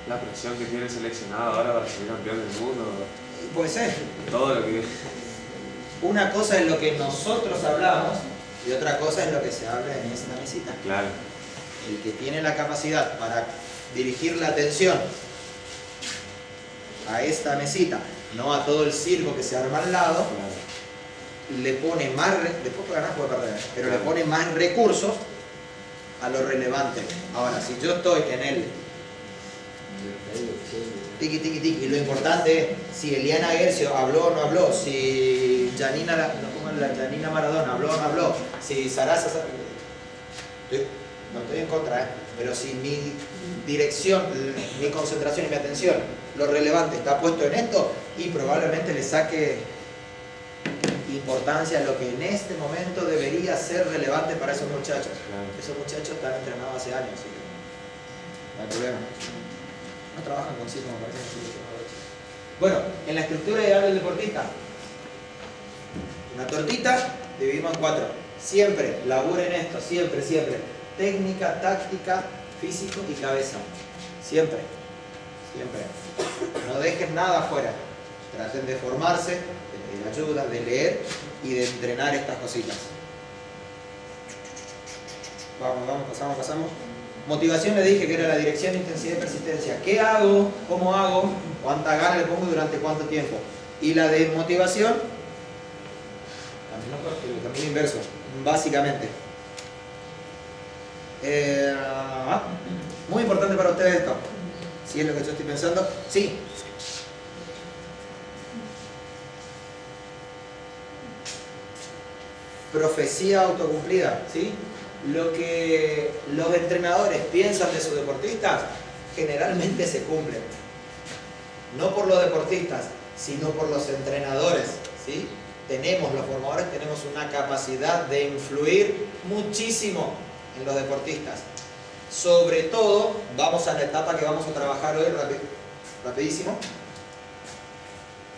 B: La presión que tiene el seleccionado ahora para ser campeón del mundo.
A: Puede ser.
B: Todo lo que...
A: Una cosa es lo que nosotros hablamos y otra cosa es lo que se habla en esta mesita.
B: Claro.
A: El que tiene la capacidad para dirigir la atención a esta mesita, no a todo el circo que se arma al lado, claro, le pone más, después puede ganar, puede perder, pero claro, le pone más recursos a lo relevante. Ahora, si yo estoy en el tiki tiki tiki, y lo importante es si Eliana Gercio habló o no habló, si Janina Maradona habló o no habló, si Sarasa, no estoy en contra, pero si mi dirección, mi concentración y mi atención, lo relevante está puesto en esto, y probablemente le saque importancia a lo que en este momento debería ser relevante para esos muchachos. Claro. Esos muchachos están entrenados hace años, así que no hay problema. No trabajan con sí como parece. Bueno, en la estructura ideal del deportista, una tortita dividimos en 4. Siempre laburen esto, siempre, siempre. Técnica, táctica, físico y cabeza. Siempre, siempre. No dejen nada afuera. Traten de formarse, de pedir ayuda, de leer y de entrenar estas cositas. Vamos, pasamos. Motivación le dije que era la dirección, intensidad y persistencia. ¿Qué hago? ¿Cómo hago? ¿Cuánta gana le pongo y durante cuánto tiempo? Y la de motivación, el camino inverso, básicamente. Muy importante para ustedes esto. ¿Sí es lo que yo estoy pensando? Sí. Profecía autocumplida, ¿sí? Lo que los entrenadores piensan de sus deportistas generalmente se cumple. No por los deportistas, sino por los entrenadores, ¿sí? Los formadores tenemos una capacidad de influir muchísimo en los deportistas. Sobre todo, vamos a la etapa que vamos a trabajar hoy rapidísimo,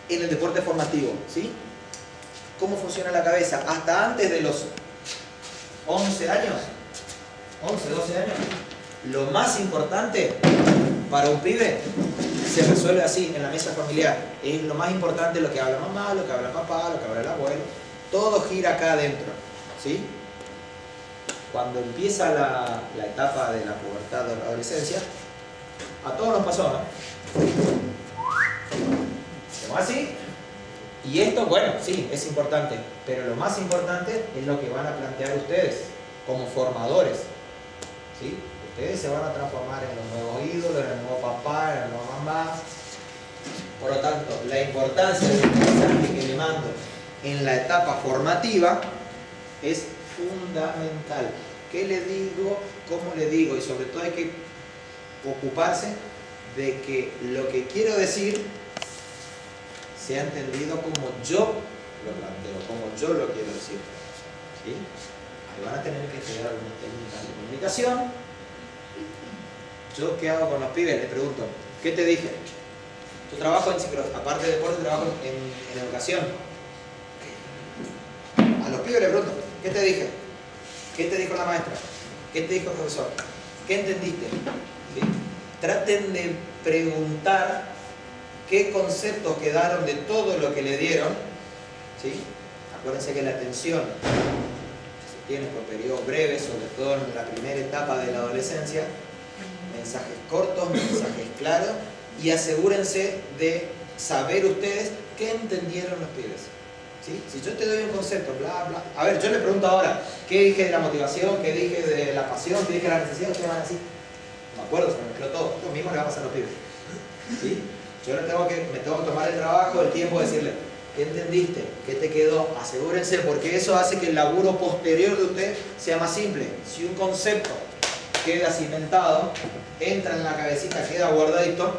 A: en el deporte formativo, ¿sí? ¿Cómo funciona la cabeza? Hasta antes de los 11 años, 11, 12 años, lo más importante para un pibe se resuelve así, en la mesa familiar. Es lo más importante lo que habla mamá, lo que habla papá, lo que habla el abuelo. Todo gira acá adentro, ¿sí? Cuando empieza la etapa de la pubertad o la adolescencia, a todos nos pasó, ¿no? ¿Hacemos así? Y esto, bueno, sí, es importante, pero lo más importante es lo que van a plantear ustedes como formadores, ¿sí? Ustedes se van a transformar en los nuevos ídolos, en el nuevo papá, en la nueva mamá. Por lo tanto, la importancia del mensaje que le mando en la etapa formativa es fundamental. ¿Qué le digo? ¿Cómo le digo? Y sobre todo hay que ocuparse de que lo que quiero decir sea entendido como yo lo planteo, como yo lo quiero decir, ¿sí? Ahí van a tener que estudiar algunas técnicas de comunicación. ¿Yo qué hago con los pibes? Les pregunto, ¿qué te dije? Yo trabajo en psicología, aparte de deporte, trabajo en educación. A los pibes les pregunto, ¿qué te dije? ¿Qué te dijo la maestra? ¿Qué te dijo el profesor? ¿Qué entendiste? ¿Sí? Traten de preguntar qué conceptos quedaron de todo lo que le dieron, ¿sí? Acuérdense que la atención se tiene por periodos breves, sobre todo en la primera etapa de la adolescencia. Mensajes cortos, mensajes claros, y asegúrense de saber ustedes qué entendieron los pibes, ¿sí? Si yo te doy un concepto, bla, bla, a ver, yo le pregunto ahora, ¿qué dije de la motivación? ¿Qué dije de la pasión? ¿Qué dije de la necesidad? Ustedes van a decir, no me acuerdo, se me mezcló todo. Lo mismo le va a pasar a los pibes, ¿sí? Yo me tengo que tomar el trabajo, el tiempo de decirle, ¿qué entendiste? ¿Qué te quedó? Asegúrense, porque eso hace que el laburo posterior de usted sea más simple. Si un concepto queda cimentado, entra en la cabecita, queda guardadito,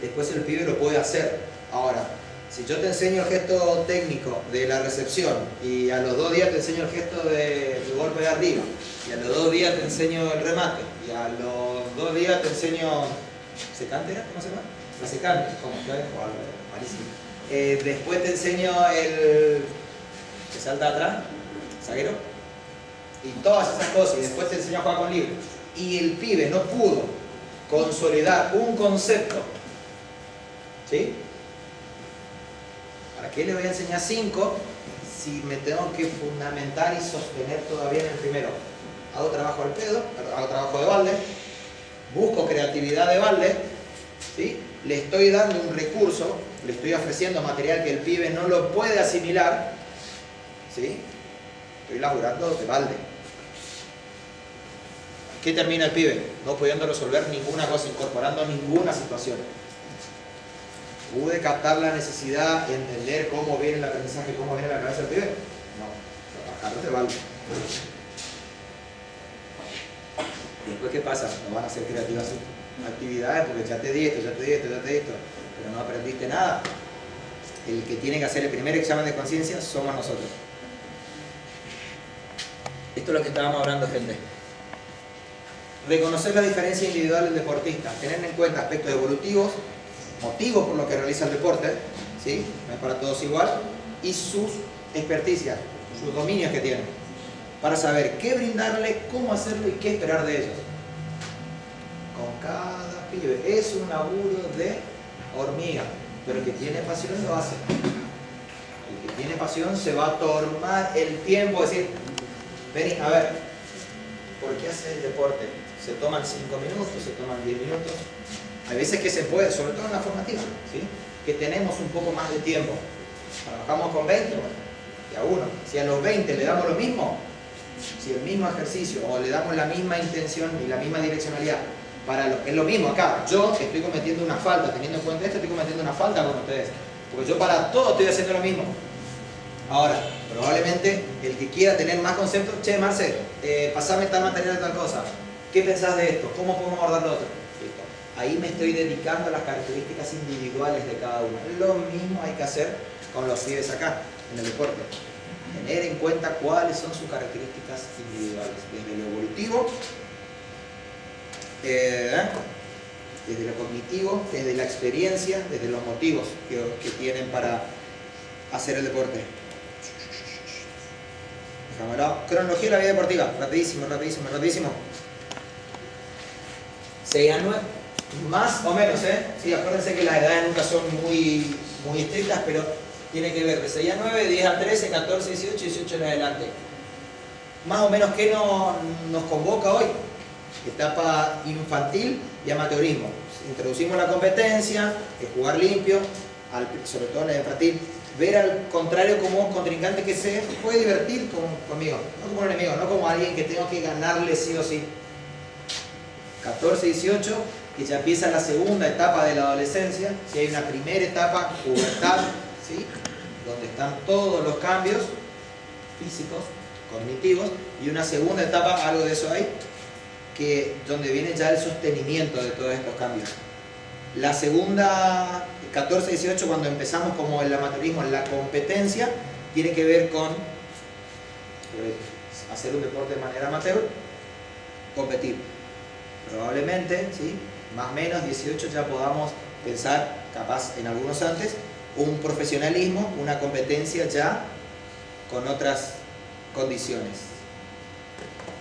A: después el pibe lo puede hacer. Ahora, si yo te enseño el gesto técnico de la recepción y a los 2 días te enseño el gesto del golpe de arriba, y a los 2 días te enseño el remate, y a los 2 días te enseño secante, ¿cómo se llama? La secante, como que malísimo. Después te enseño el que salta atrás, zaguero, y todas esas cosas, y después te enseño a jugar con libre. Y el pibe no pudo consolidar un concepto, ¿sí? ¿Para qué le voy a enseñar 5 si me tengo que fundamentar y sostener todavía en el primero? Hago trabajo al pedo, hago trabajo de balde, busco creatividad de balde, ¿sí? Le estoy dando un recurso, le estoy ofreciendo material que el pibe no lo puede asimilar, ¿sí? Estoy laburando de balde. ¿Qué termina el pibe? No pudiendo resolver ninguna cosa, incorporando ninguna situación. ¿Pude captar la necesidad, entender cómo viene el aprendizaje, cómo viene la cabeza del pibe? No, trabajar de balde. ¿Y después qué pasa? No van a ser creativas actividades porque ya te di esto, pero no aprendiste nada. El que tiene que hacer el primer examen de conciencia somos nosotros. Esto es lo que estábamos hablando, gente. Reconocer la diferencia individual del deportista, tener en cuenta aspectos evolutivos, motivos por los que realiza el deporte, ¿sí? No es para todos igual, y sus experticias, sus dominios que tienen, para saber qué brindarle, cómo hacerlo y qué esperar de ellos. Con cada pibe. Es un laburo de hormiga, pero el que tiene pasión lo hace. El que tiene pasión se va a tomar el tiempo de decir, vení, a ver, ¿por qué haces el deporte? Se toman 5 minutos, se toman 10 minutos. Hay veces que se puede, sobre todo en la formativa, ¿sí? Que tenemos un poco más de tiempo. Trabajamos con 20, bueno, y a uno. Si a los 20 le damos lo mismo, si el mismo ejercicio o le damos la misma intención y la misma direccionalidad Es lo mismo acá. Yo estoy cometiendo una falta, teniendo en cuenta esto, estoy cometiendo una falta con ustedes. Porque yo para todo estoy haciendo lo mismo. Ahora, probablemente el que quiera tener más conceptos, che, Marce, pasame tal material de tal cosa. ¿Qué pensás de esto? ¿Cómo podemos abordar lo otro? Listo. Ahí me estoy dedicando a las características individuales de cada uno. Lo mismo hay que hacer con los pibes acá, en el deporte. Tener en cuenta cuáles son sus características individuales, desde lo evolutivo, desde lo cognitivo, desde la experiencia, desde los motivos que tienen para hacer el deporte. Dejámoslo. Cronología de la vida deportiva, rapidísimo. 6 a 9, más o menos, sí, acuérdense que las edades nunca son muy estrictas, pero tiene que ver de 6 a 9, 10 a 13, 14, 18, 18 en adelante. Más o menos, ¿qué nos convoca hoy? Etapa infantil y amateurismo. Introducimos la competencia, es jugar limpio, sobre todo en la infantil, ver al contrario como un contrincante que se puede divertir conmigo, no como un enemigo, no como alguien que tengo que ganarle sí o sí. 14, 18, que ya empieza la segunda etapa de la adolescencia, si hay una primera etapa, pubertad, ¿sí? Donde están todos los cambios físicos, cognitivos, y una segunda etapa, algo de eso hay, donde viene ya el sostenimiento de todos estos cambios. La segunda, 14, 18, cuando empezamos como el amateurismo, la competencia, tiene que ver con hacer un deporte de manera amateur, competir. Probablemente, ¿sí? Más o menos 18 ya podamos pensar, capaz en algunos antes, un profesionalismo, una competencia ya con otras condiciones.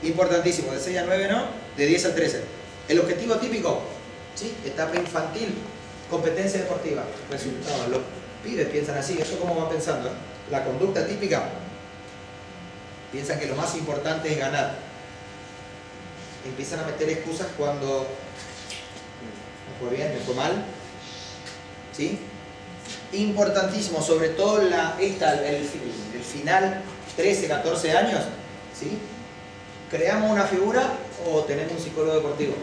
A: Importantísimo, de 6 a 9 no, de 10 a 13. El objetivo típico, ¿sí? Etapa infantil, competencia deportiva, resultado. Los pibes piensan así, eso como van pensando. La conducta típica, piensan que lo más importante es ganar. Empiezan a meter excusas cuando me fue bien, me fue mal, ¿sí? Importantísimo, sobre todo el final, 13, 14 años, ¿sí? Creamos una figura o tenemos un psicólogo deportivo,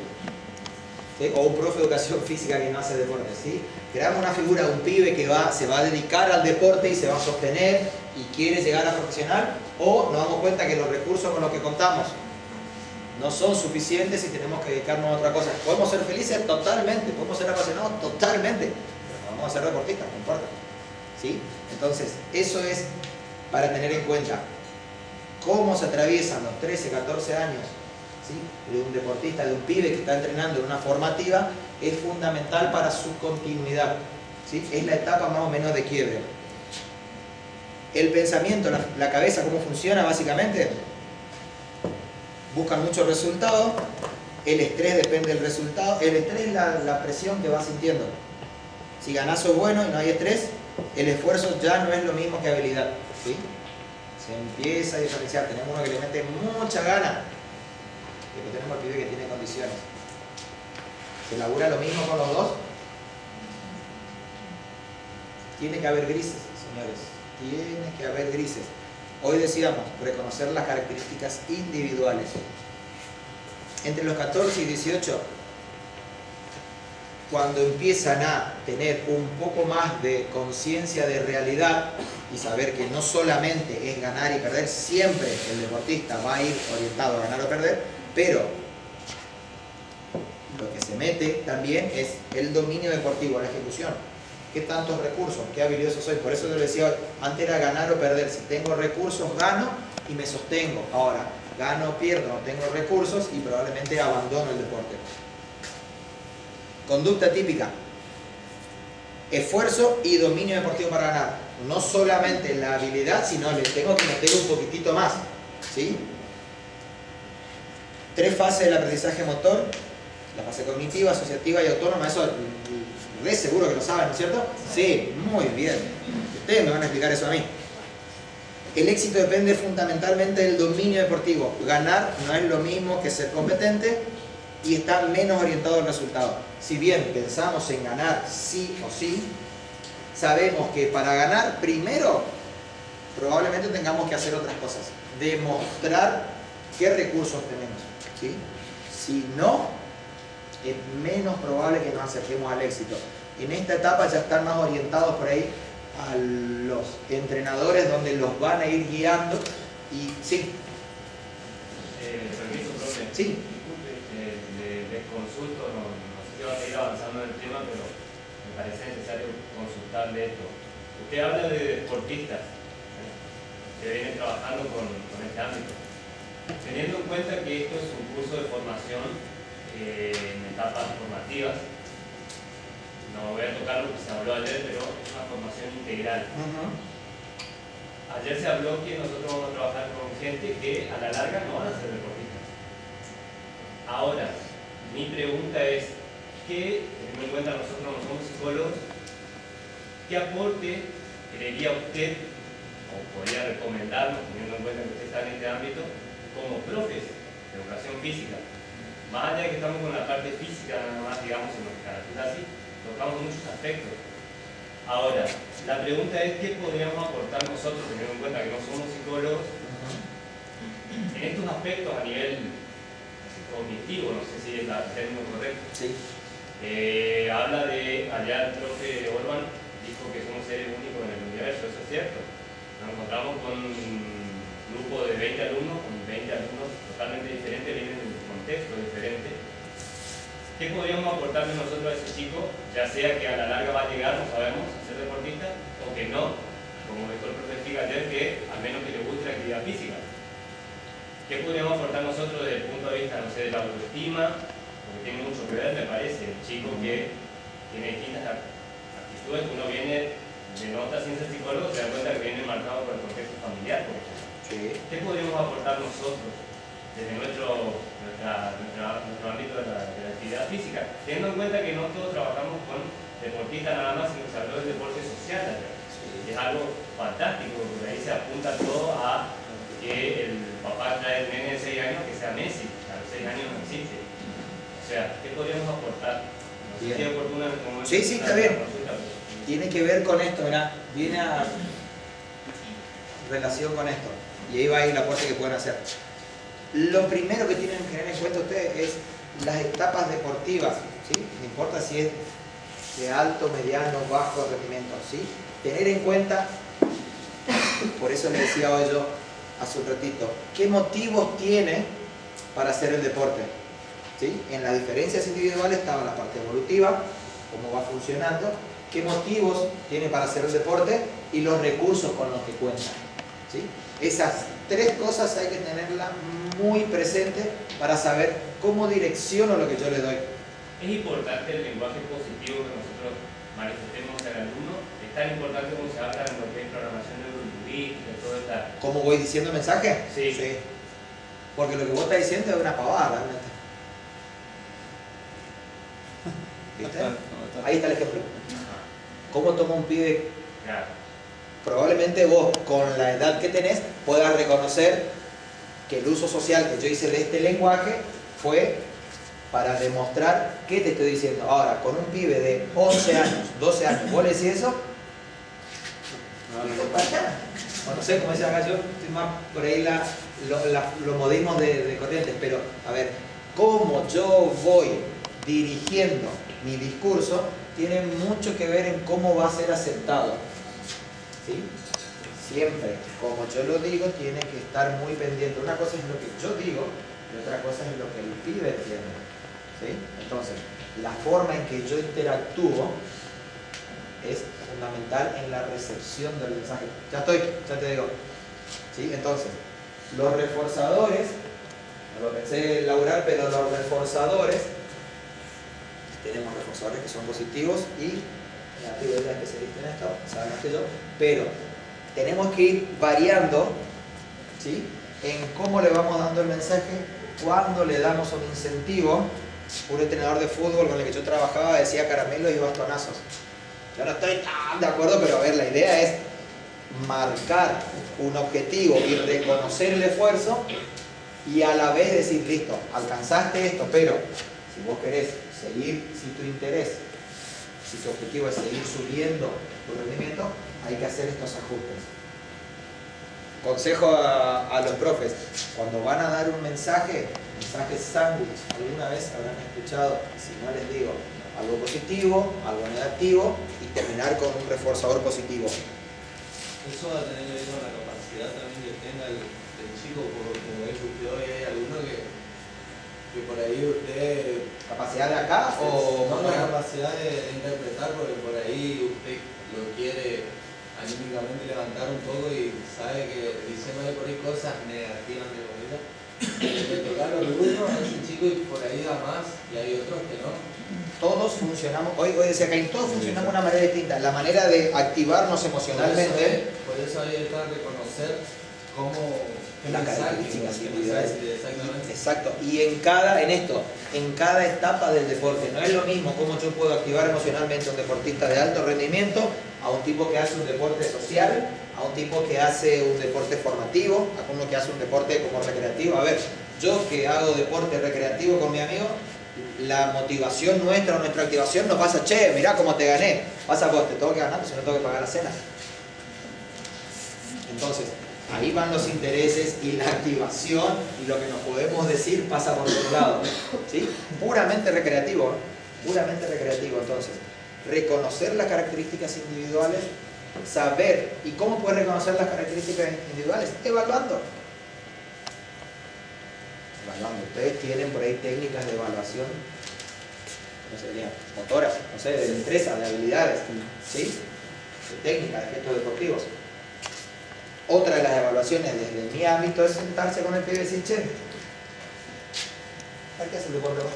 A: ¿sí? O un profe de educación física que no hace deporte, ¿sí? Creamos una figura, un pibe que se va a dedicar al deporte y se va a sostener y quiere llegar a profesional, o nos damos cuenta que los recursos con los que contamos no son suficientes y tenemos que dedicarnos a otra cosa. ¿Podemos ser felices? Totalmente. ¿Podemos ser apasionados? Totalmente. Pero no vamos a ser deportistas, no importa. ¿Sí? Entonces, eso es para tener en cuenta cómo se atraviesan los 13, 14 años, ¿sí? De un deportista, de un pibe que está entrenando en una formativa, es fundamental para su continuidad, ¿sí? Es la etapa más o menos de quiebre. El pensamiento, la cabeza, ¿cómo funciona básicamente? Buscan muchos resultados, el estrés depende del resultado, el estrés es la presión que vas sintiendo. Si ganás sos bueno y no hay estrés, el esfuerzo ya no es lo mismo que habilidad, ¿sí? Se empieza a diferenciar, tenemos uno que le mete mucha gana, después tenemos el pibe que tiene condiciones. ¿Se labura lo mismo con los dos? Tiene que haber grises, señores, tiene que haber grises. Hoy decíamos, reconocer las características individuales. Entre los 14 y 18, cuando empiezan a tener un poco más de conciencia de realidad y saber que no solamente es ganar y perder, siempre el deportista va a ir orientado a ganar o perder, pero lo que se mete también es el dominio deportivo, la ejecución. ¿Qué tantos recursos? ¿Qué habilidoso soy? Por eso yo le decía, antes era ganar o perder. Si tengo recursos, gano y me sostengo. Ahora, gano o pierdo, no tengo recursos y probablemente abandono el deporte. Conducta típica. Esfuerzo y dominio deportivo para ganar. No solamente la habilidad, sino le tengo que meter un poquitito más, ¿sí? 3 fases del aprendizaje motor. La fase cognitiva, asociativa y autónoma. Eso de seguro que lo saben, ¿no es cierto? Sí, muy bien. Ustedes me van a explicar eso a mí. El éxito depende fundamentalmente del dominio deportivo. Ganar no es lo mismo que ser competente y está menos orientado al resultado. Si bien pensamos en ganar sí o sí, sabemos que para ganar primero probablemente tengamos que hacer otras cosas. Demostrar qué recursos tenemos, ¿sí? Si no, es menos probable que nos acerquemos al éxito. En esta etapa ya están más orientados por ahí a los entrenadores donde los van a ir guiando y sí.
E: Permiso, profe.
A: Sí.
E: Disculpe, les consulto, no sé si va a seguir avanzando en el tema, pero me parece necesario consultarle esto. Usted habla de deportistas que vienen trabajando con este ámbito. Teniendo en cuenta que esto es un curso de formación en etapas formativas, no voy a tocar lo que se habló ayer, pero es una formación integral. Ayer se habló que nosotros vamos a trabajar con gente que a la larga no van a ser deportistas. Ahora, mi pregunta es, teniendo en cuenta que nosotros no somos psicólogos, ¿qué aporte creería usted o podría recomendarnos, teniendo en cuenta que usted está en este ámbito, como profes de educación física? Más allá de que estamos con la parte física, nada más, digamos, en lo que caracteriza así, tocamos muchos aspectos. Ahora, la pregunta es, ¿qué podríamos aportar nosotros, teniendo en cuenta que no somos psicólogos, en estos aspectos a nivel cognitivo? No sé si es el término correcto.
A: Sí.
E: Habla de, allá el profe Orban dijo que somos seres únicos en el universo, eso es cierto. Nos encontramos con un grupo de 20 alumnos, con 20 alumnos totalmente diferentes, vienen de un contexto diferente. ¿Qué podríamos aportarle nosotros a ese chico, ya sea que a la larga va a llegar, no sabemos, a ser deportista, o que no, como dijo el profesor explica ayer, que al menos que le guste la actividad física? ¿Qué podríamos aportar nosotros desde el punto de vista, no sé, de la autoestima? Porque tiene mucho que ver, me parece, el chico que tiene distintas actitudes, que uno viene de nota sin ser psicólogo, se da cuenta que viene marcado por el contexto familiar, por ejemplo.
A: Sí.
E: ¿Qué podríamos aportar nosotros desde nuestro ámbito de la actividad física? Teniendo en cuenta que no todos trabajamos con deportistas nada más, sino que se habló del deporte social allá. Es algo fantástico, porque ahí se apunta todo a que el papá trae el nene de 6 años que sea Messi. A los 6 años no existe. O sea, ¿qué podríamos aportar? No sé si es oportuna en este momento.
A: Sí, está bien. Tiene que ver con esto, mirá, viene a relación con esto. Y ahí va a ir el aporte que pueden hacer. Lo primero que tienen que tener en cuenta ustedes es las etapas deportivas, ¿sí? No importa si es de alto, mediano, bajo rendimiento, ¿sí? Tener en cuenta, por eso les decía hoy yo hace un ratito, qué motivos tiene para hacer el deporte, ¿sí? En las diferencias individuales estaba la parte evolutiva, cómo va funcionando, qué motivos tiene para hacer el deporte y los recursos con los que cuenta, ¿sí? Esas 3 cosas hay que tenerlas muy presentes para saber cómo direcciono lo que yo le doy.
E: Es importante el lenguaje positivo que nosotros manifestemos al alumno. Es tan importante como se habla en lo que es programación neurolingüística, toda esta...
A: ¿Cómo voy diciendo el mensaje?
E: Sí.
A: Porque lo que vos estás diciendo es una pavada, realmente. ¿Viste? Ahí está el ejemplo. ¿Cómo toma un pibe?
E: Claro.
A: Probablemente vos, con la edad que tenés, puedas reconocer que el uso social que yo hice de este lenguaje fue para demostrar qué te estoy diciendo. Ahora, con un pibe de 11 años, 12 años, ¿vos le decís eso? No, no sé, como decía acá, yo estoy más por ahí los modismos de corrientes, pero a ver, cómo yo voy dirigiendo mi discurso tiene mucho que ver en cómo va a ser aceptado. ¿Sí? Siempre, como yo lo digo, tiene que estar muy pendiente. Una cosa es lo que yo digo y otra cosa es lo que el pibe entiende. ¿Sí? Entonces, la forma en que yo interactúo es fundamental en la recepción del mensaje. Ya te digo. ¿Sí? Entonces, los reforzadores, no lo pensé elaborar, pero los reforzadores, tenemos reforzadores que son positivos y negativos. Es la especialista en esto, saben más que yo, pero tenemos que ir variando, ¿sí? En cómo le vamos dando el mensaje, cuando le damos un incentivo. Un entrenador de fútbol con el que yo trabajaba decía caramelos y bastonazos. Yo no estoy tan de acuerdo, pero a ver, la idea es marcar un objetivo y reconocer el esfuerzo y a la vez decir, listo, alcanzaste esto, pero si vos querés seguir, si tu interés, si tu objetivo es seguir subiendo tu rendimiento, hay que hacer estos ajustes. consejo a los profes, cuando van a dar un mensaje sándwich, alguna vez habrán escuchado, si no les digo, algo positivo, algo negativo y terminar con un reforzador positivo.
D: Eso va a tener que ver con la capacidad también que tenga el chico, como dijo usted hoy, hay alguno que por ahí usted...
A: ¿Capacidad de acá o...?
D: No la capacidad de interpretar, porque por ahí usted lo quiere anímicamente levantar un poco y sabe que diciéndole por ahí cosas negativas de comida, le toca los rubros a ese chico y por ahí da más, y hay otros que no.
A: Todos funcionamos, hoy decía que todos funcionamos de una manera distinta. La manera de activarnos emocionalmente.
D: Por eso ahí está reconocer cómo
A: Las características individuales.
D: Exactamente.
A: Exacto. Y en cada etapa del deporte, no es lo mismo cómo yo puedo activar emocionalmente a un deportista de alto rendimiento, a un tipo que hace un deporte social, a un tipo que hace un deporte formativo, a uno que hace un deporte como recreativo. A ver, yo que hago deporte recreativo con mi amigo, la motivación nuestra o nuestra activación no pasa, che, mirá cómo te gané. Pasa vos, te tengo que ganar, pues si no tengo que pagar la cena. Entonces, ahí van los intereses y la activación y lo que nos podemos decir pasa por otro lado. ¿Sí? Puramente recreativo, puramente recreativo. Entonces, reconocer las características individuales, saber. ¿Y cómo puedes reconocer las características individuales? Evaluando. Ustedes tienen por ahí técnicas de evaluación, ¿cómo sería? Motoras, no sé, de destreza, de habilidades, ¿sí? De técnicas, de gestos deportivos. Otra de las evaluaciones desde mi ámbito es sentarse con el pibe y decir, che, ¿para qué haces el deporte vos?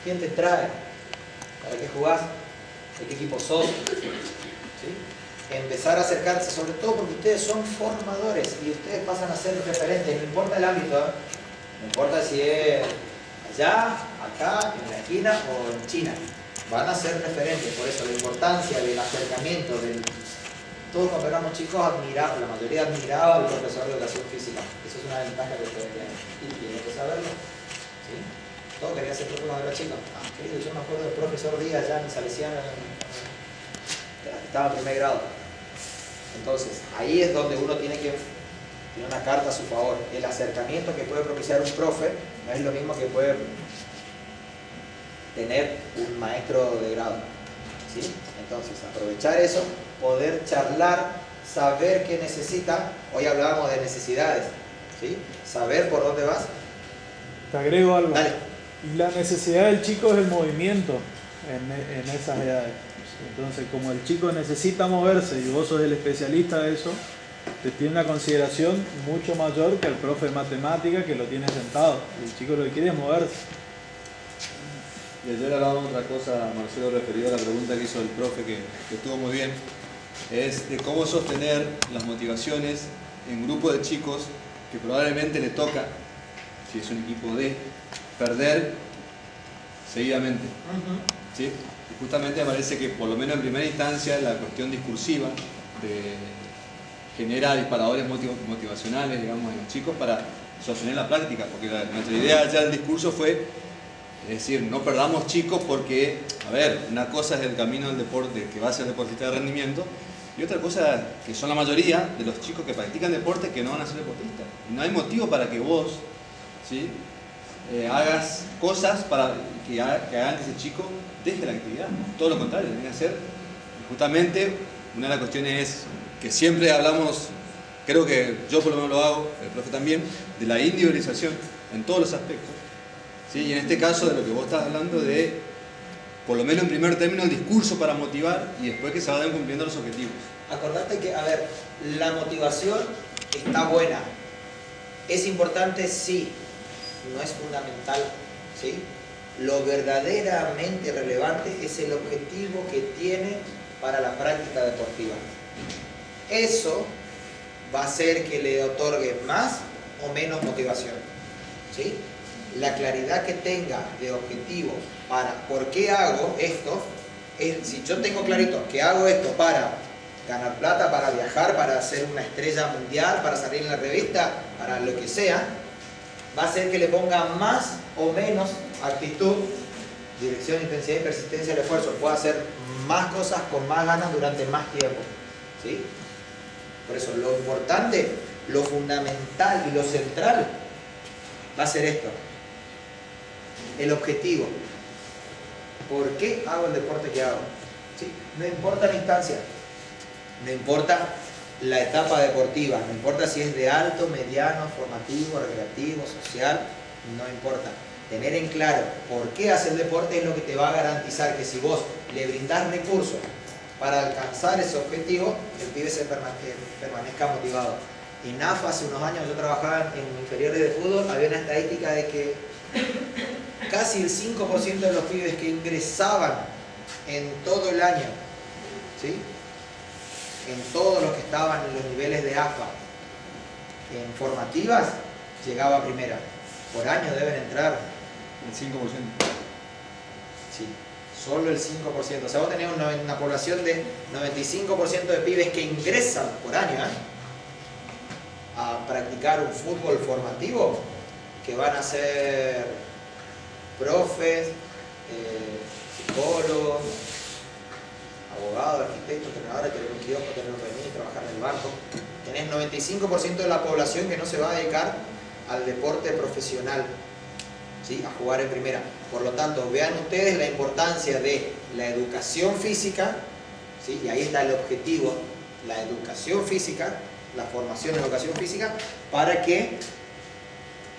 A: ¿Quién te trae? ¿Para qué jugás? ¿De qué equipo sos? ¿Sí? Empezar a acercarse, sobre todo porque ustedes son formadores y ustedes pasan a ser referentes, no importa el ámbito, ¿eh? No importa si es allá, acá, en la esquina o en China. Van a ser referentes, por eso la importancia del acercamiento, todos cuando éramos chicos admiramos, la mayoría admiraba al profesor de educación física. Eso es una ventaja que ustedes tienen y tienen que saberlo. ¿Sí? Todos querían ser profesor cuando era chico. Querido, yo me acuerdo del profesor Díaz ya en Salesiano, estaba en primer grado. Entonces, ahí es donde uno tiene que tener una carta a su favor. El acercamiento que puede propiciar un profe no es lo mismo que puede tener un maestro de grado. ¿Sí? Entonces, aprovechar eso, poder charlar, saber qué necesita. Hoy hablábamos de necesidades, ¿sí? Saber por dónde vas.
C: Te agrego algo.
A: Dale.
C: Y la necesidad del chico es el movimiento en esas edades. Entonces, como el chico necesita moverse y vos sos el especialista de eso, te tiene una consideración mucho mayor que el profe de matemática que lo tiene sentado. Y el chico lo que quiere es moverse.
G: Y ayer hablábamos de otra cosa, Marcelo, referido a la pregunta que hizo el profe, que estuvo muy bien, es de cómo sostener las motivaciones en grupo de chicos que probablemente le toca, si es un equipo de, perder seguidamente. ¿Sí? Y justamente me parece que, por lo menos en primera instancia, la cuestión discursiva genera disparadores motivacionales, digamos, en los chicos para sostener la práctica, porque nuestra idea ya del discurso fue, es decir, no perdamos chicos porque, a ver, una cosa es el camino del deporte que va a ser deportista de rendimiento y otra cosa que son la mayoría de los chicos que practican deporte que no van a ser deportistas. Y no hay motivo para que vos, ¿sí? Hagas cosas para que hagan que ese chico deje la actividad. Todo lo contrario, tiene que hacer. Y justamente, una de las cuestiones es que siempre hablamos, creo que yo por lo menos lo hago, el profe también, de la individualización en todos los aspectos. ¿Sí? Y en este caso de lo que vos estás hablando de, por lo menos en primer término, el discurso para motivar y después que se vayan cumpliendo los objetivos.
A: Acordate que, a ver, la motivación está buena. ¿Es importante? Sí. No es fundamental, ¿sí? Lo verdaderamente relevante es el objetivo que tiene para la práctica deportiva. Eso va a hacer que le otorgue más o menos motivación, ¿sí? La claridad que tenga de objetivo para por qué hago esto, si yo tengo clarito que hago esto para ganar plata, para viajar, para ser una estrella mundial, para salir en la revista, para lo que sea, va a hacer que le ponga más o menos actitud, dirección, intensidad y persistencia del esfuerzo. Puedo hacer más cosas con más ganas durante más tiempo, ¿sí? Por eso lo importante lo fundamental y lo central va a ser esto. El objetivo. ¿Por qué hago el deporte que hago? ¿Sí? No importa la instancia, no importa la etapa deportiva, no importa si es de alto, mediano, formativo, recreativo, social, no importa. Tener en claro por qué hacer el deporte es lo que te va a garantizar que si vos le brindás recursos para alcanzar ese objetivo, el pibe permanezca motivado. En AFA hace unos años yo trabajaba en inferiores de fútbol, había una estadística de que casi el 5% de los pibes que ingresaban en todo el año, ¿sí?, en todos los que estaban en los niveles de AFA, en formativas, llegaba a primera. Por año deben entrar
G: El 5%.
A: sí, solo el 5%. O sea, vos tenés una población de 95% de pibes que ingresan por año a practicar un fútbol formativo, que van a ser profes, psicólogos, abogados, arquitectos, entrenadores, tener un kiosco, tener un remis, trabajar en el banco. Tenés 95% de la población que no se va a dedicar al deporte profesional, ¿sí?, a jugar en primera. Por lo tanto, vean ustedes la importancia de la educación física, ¿sí?, y ahí está el objetivo, la educación física, la formación en educación física, para que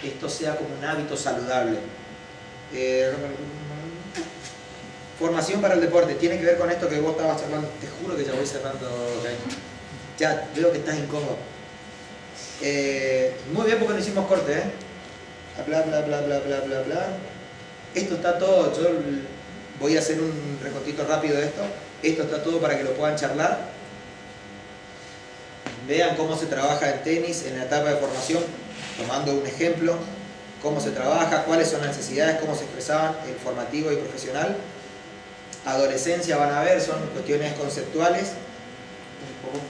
A: esto sea como un hábito saludable. Formación para el deporte, tiene que ver con esto que vos estabas charlando. Te juro que ya voy cerrando, okay. Ya veo que estás incómodo. Muy bien, porque no hicimos corte, bla bla bla bla bla bla bla. Esto está todo, yo voy a hacer un recortito rápido de esto. Esto está todo para que lo puedan charlar. Vean cómo se trabaja en tenis en la etapa de formación, tomando un ejemplo, cómo se trabaja, cuáles son las necesidades, cómo se expresaban en formativo y profesional. Adolescencia van a ver, son cuestiones conceptuales,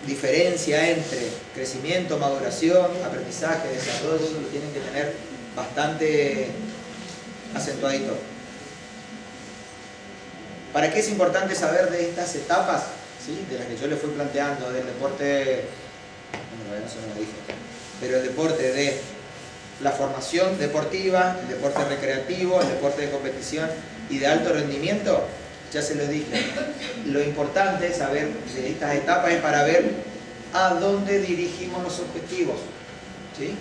A: diferencia entre crecimiento, maduración, aprendizaje, desarrollo, lo tienen que tener bastante acentuadito. ¿Para qué es importante saber de estas etapas? ¿Sí?, de las que yo les fui planteando, del deporte, bueno, eso no lo dije, pero el deporte de la formación deportiva, el deporte recreativo, el deporte de competición y de alto rendimiento. Ya se los dije, lo importante es saber de estas etapas es para ver a dónde dirigimos los objetivos, ¿sí?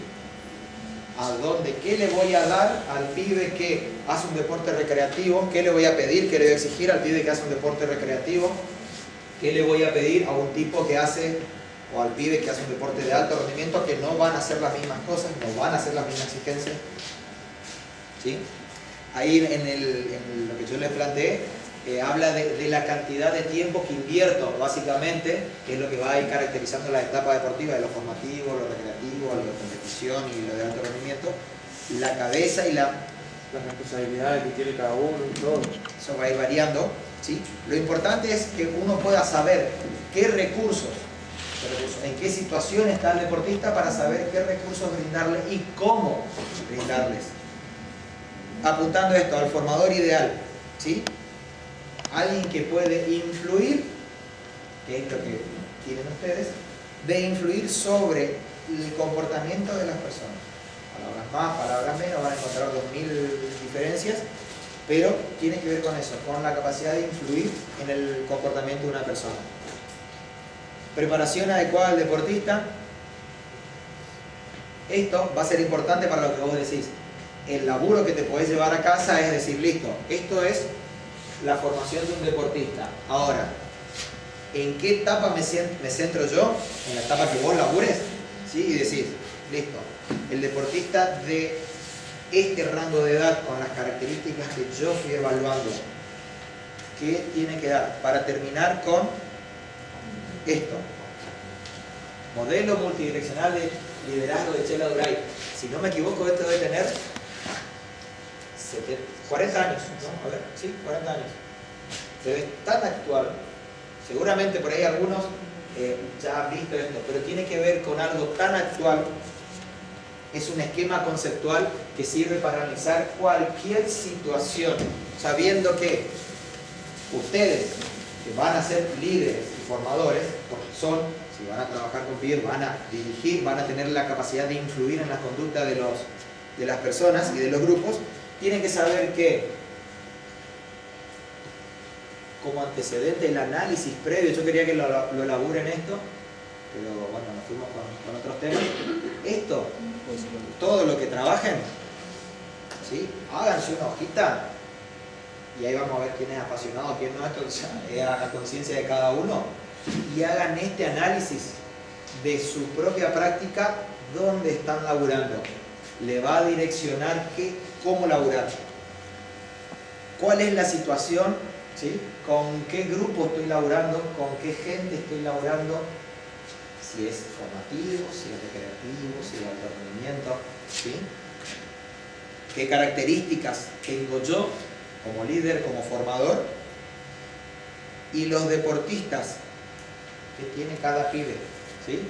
A: A dónde, qué le voy a dar al pibe que hace un deporte recreativo, qué le voy a pedir, qué le voy a exigir al pibe que hace un deporte recreativo, qué le voy a pedir a un tipo que hace, o al pibe que hace un deporte de alto rendimiento, que no van a hacer las mismas cosas, no van a hacer las mismas exigencias, ¿sí? Ahí en lo que yo les planteé, habla de la cantidad de tiempo que invierto, básicamente, que es lo que va a ir caracterizando la etapa deportiva, de lo formativo, lo recreativo, lo de competición y lo de alto rendimiento, la cabeza y las
B: responsabilidades que tiene cada uno y todo.
A: Eso va a ir variando, ¿sí? Lo importante es que uno pueda saber qué recursos, en qué situación está el deportista, para saber qué recursos brindarle y cómo brindarles. Apuntando esto al formador ideal, ¿sí? Alguien que puede influir, que es lo que tienen ustedes, de influir sobre el comportamiento de las personas. Palabras más, palabras menos, van a encontrar 2000 diferencias, pero tiene que ver con eso, con la capacidad de influir en el comportamiento de una persona. Preparación adecuada al deportista. Esto va a ser importante para lo que vos decís. El laburo que te podés llevar a casa es decir, listo, esto es la formación de un deportista. Ahora, ¿en qué etapa me centro yo? En la etapa que vos labures, ¿sí? Y decís, listo, el deportista de este rango de edad, con las características que yo fui evaluando, ¿qué tiene que dar? Para terminar con esto. Modelo multidireccional de liderazgo de Chela Duray. Si no me equivoco, esto debe tener 40 años, ¿no? A ver, sí, 40 años. Se ve tan actual. Seguramente por ahí algunos ya han visto esto, pero tiene que ver con algo tan actual. Es un esquema conceptual que sirve para analizar cualquier situación, sabiendo que ustedes, que van a ser líderes y formadores, porque son, si van a trabajar con peer, van a dirigir, van a tener la capacidad de influir en la conducta de las personas y de los grupos, tienen que saber que como antecedente el análisis previo, yo quería que lo elaboren esto, pero bueno, nos fuimos con otros temas. Esto, pues, todo lo que trabajen, ¿sí? Háganse una hojita y ahí vamos a ver quién es apasionado, quién no, esto es a conciencia de cada uno, y hagan este análisis de su propia práctica, dónde están laburando. Le va a direccionar cómo laburar, cuál es la situación, ¿sí? Con qué grupo estoy laburando, con qué gente estoy laburando, si es formativo, si es recreativo, si es de alto rendimiento, ¿sí? Qué características tengo yo como líder, como formador, y los deportistas que tiene cada pibe, ¿sí?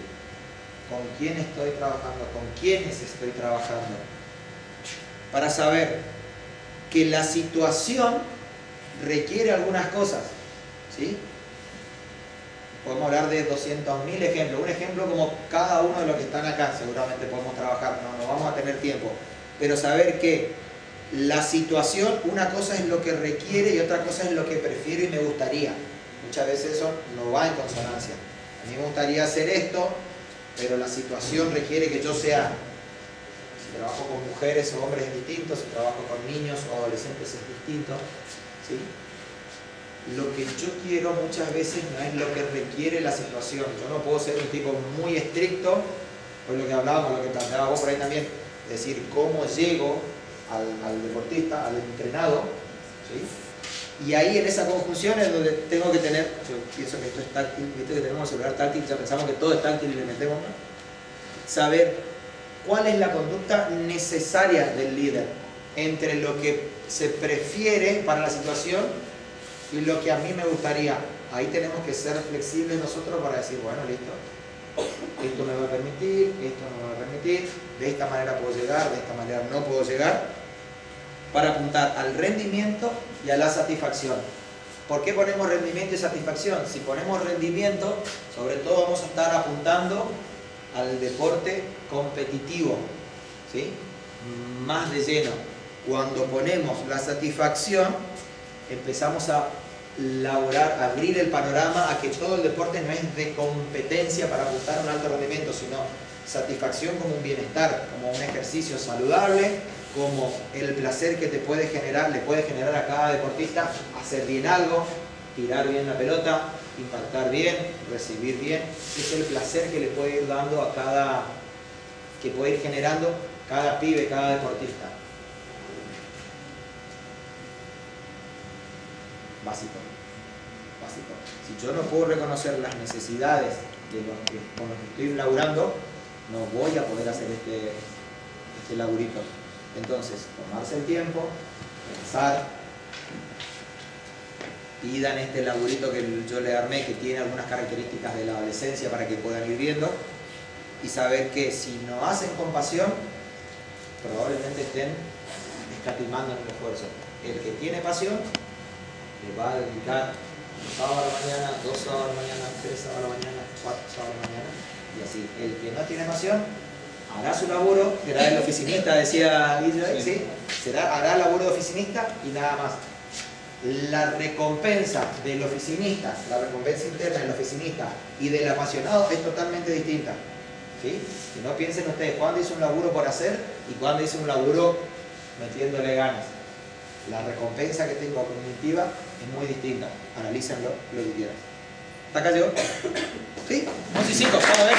A: Con quién estoy trabajando, con quiénes estoy trabajando, para saber que la situación requiere algunas cosas, ¿sí? Podemos hablar de 200.000 ejemplos. Un ejemplo como cada uno de los que están acá, seguramente podemos trabajar, no vamos a tener tiempo, pero saber que la situación, una cosa es lo que requiere y otra cosa es lo que prefiero y me gustaría. Muchas veces eso no va en consonancia. A mí me gustaría hacer esto, pero la situación requiere que yo sea, si trabajo con mujeres o hombres es distinto, si trabajo con niños o adolescentes es distinto, ¿sí? Lo que yo quiero muchas veces no es lo que requiere la situación. Yo no puedo ser un tipo muy estricto, por lo que hablábamos, lo que planteaba vos por ahí también, es decir, cómo llego al deportista, al entrenado, ¿sí? Y ahí en esa conjunción es donde tengo que tener, yo pienso que esto es táctil, viste que tenemos el celular táctil, ya pensamos que todo es táctil y le metemos, ¿no? Saber cuál es la conducta necesaria del líder entre lo que se prefiere para la situación y lo que a mí me gustaría. Ahí tenemos que ser flexibles nosotros para decir, bueno, listo, esto me va a permitir, esto no me va a permitir, de esta manera puedo llegar, de esta manera no puedo llegar, para apuntar al rendimiento y a la satisfacción. ¿Por qué ponemos rendimiento y satisfacción? Si ponemos rendimiento, sobre todo vamos a estar apuntando al deporte competitivo, ¿sí? Más de lleno. Cuando ponemos la satisfacción, empezamos a laborar, a abrir el panorama a que todo el deporte no es de competencia para apuntar a un alto rendimiento, sino satisfacción como un bienestar, como un ejercicio saludable, como el placer que te puede generar, le puede generar a cada deportista hacer bien algo, tirar bien la pelota, impactar bien, recibir bien. Es el placer que le puede ir dando a cada, que puede ir generando cada pibe, cada deportista. Básico. Si yo no puedo reconocer las necesidades de los que, con los que estoy laburando, no voy a poder hacer este laburito. Entonces, tomarse el tiempo, pensar, pidan este laburito que yo le armé, que tiene algunas características de la adolescencia para que puedan ir viendo, y saber que si no hacen con pasión, probablemente estén escatimando en el esfuerzo. El que tiene pasión le va a dedicar un sábado a la mañana, 2 sábados a la mañana, 3 sábados a la mañana, 4 sábados a la mañana, y así. El que no tiene pasión hará su laburo, será el oficinista, decía Guillermo, ¿sí? Hará laburo de oficinista y nada más. La recompensa del oficinista, la recompensa interna del oficinista y del apasionado es totalmente distinta, ¿sí? Que no piensen ustedes cuándo hice un laburo por hacer y cuándo hice un laburo metiéndole ganas. La recompensa que tengo cognitiva es muy distinta. Analícenlo lo que quieran. ¿Hasta acá llegó? ¿Sí? 11 y 5, vamos a ver.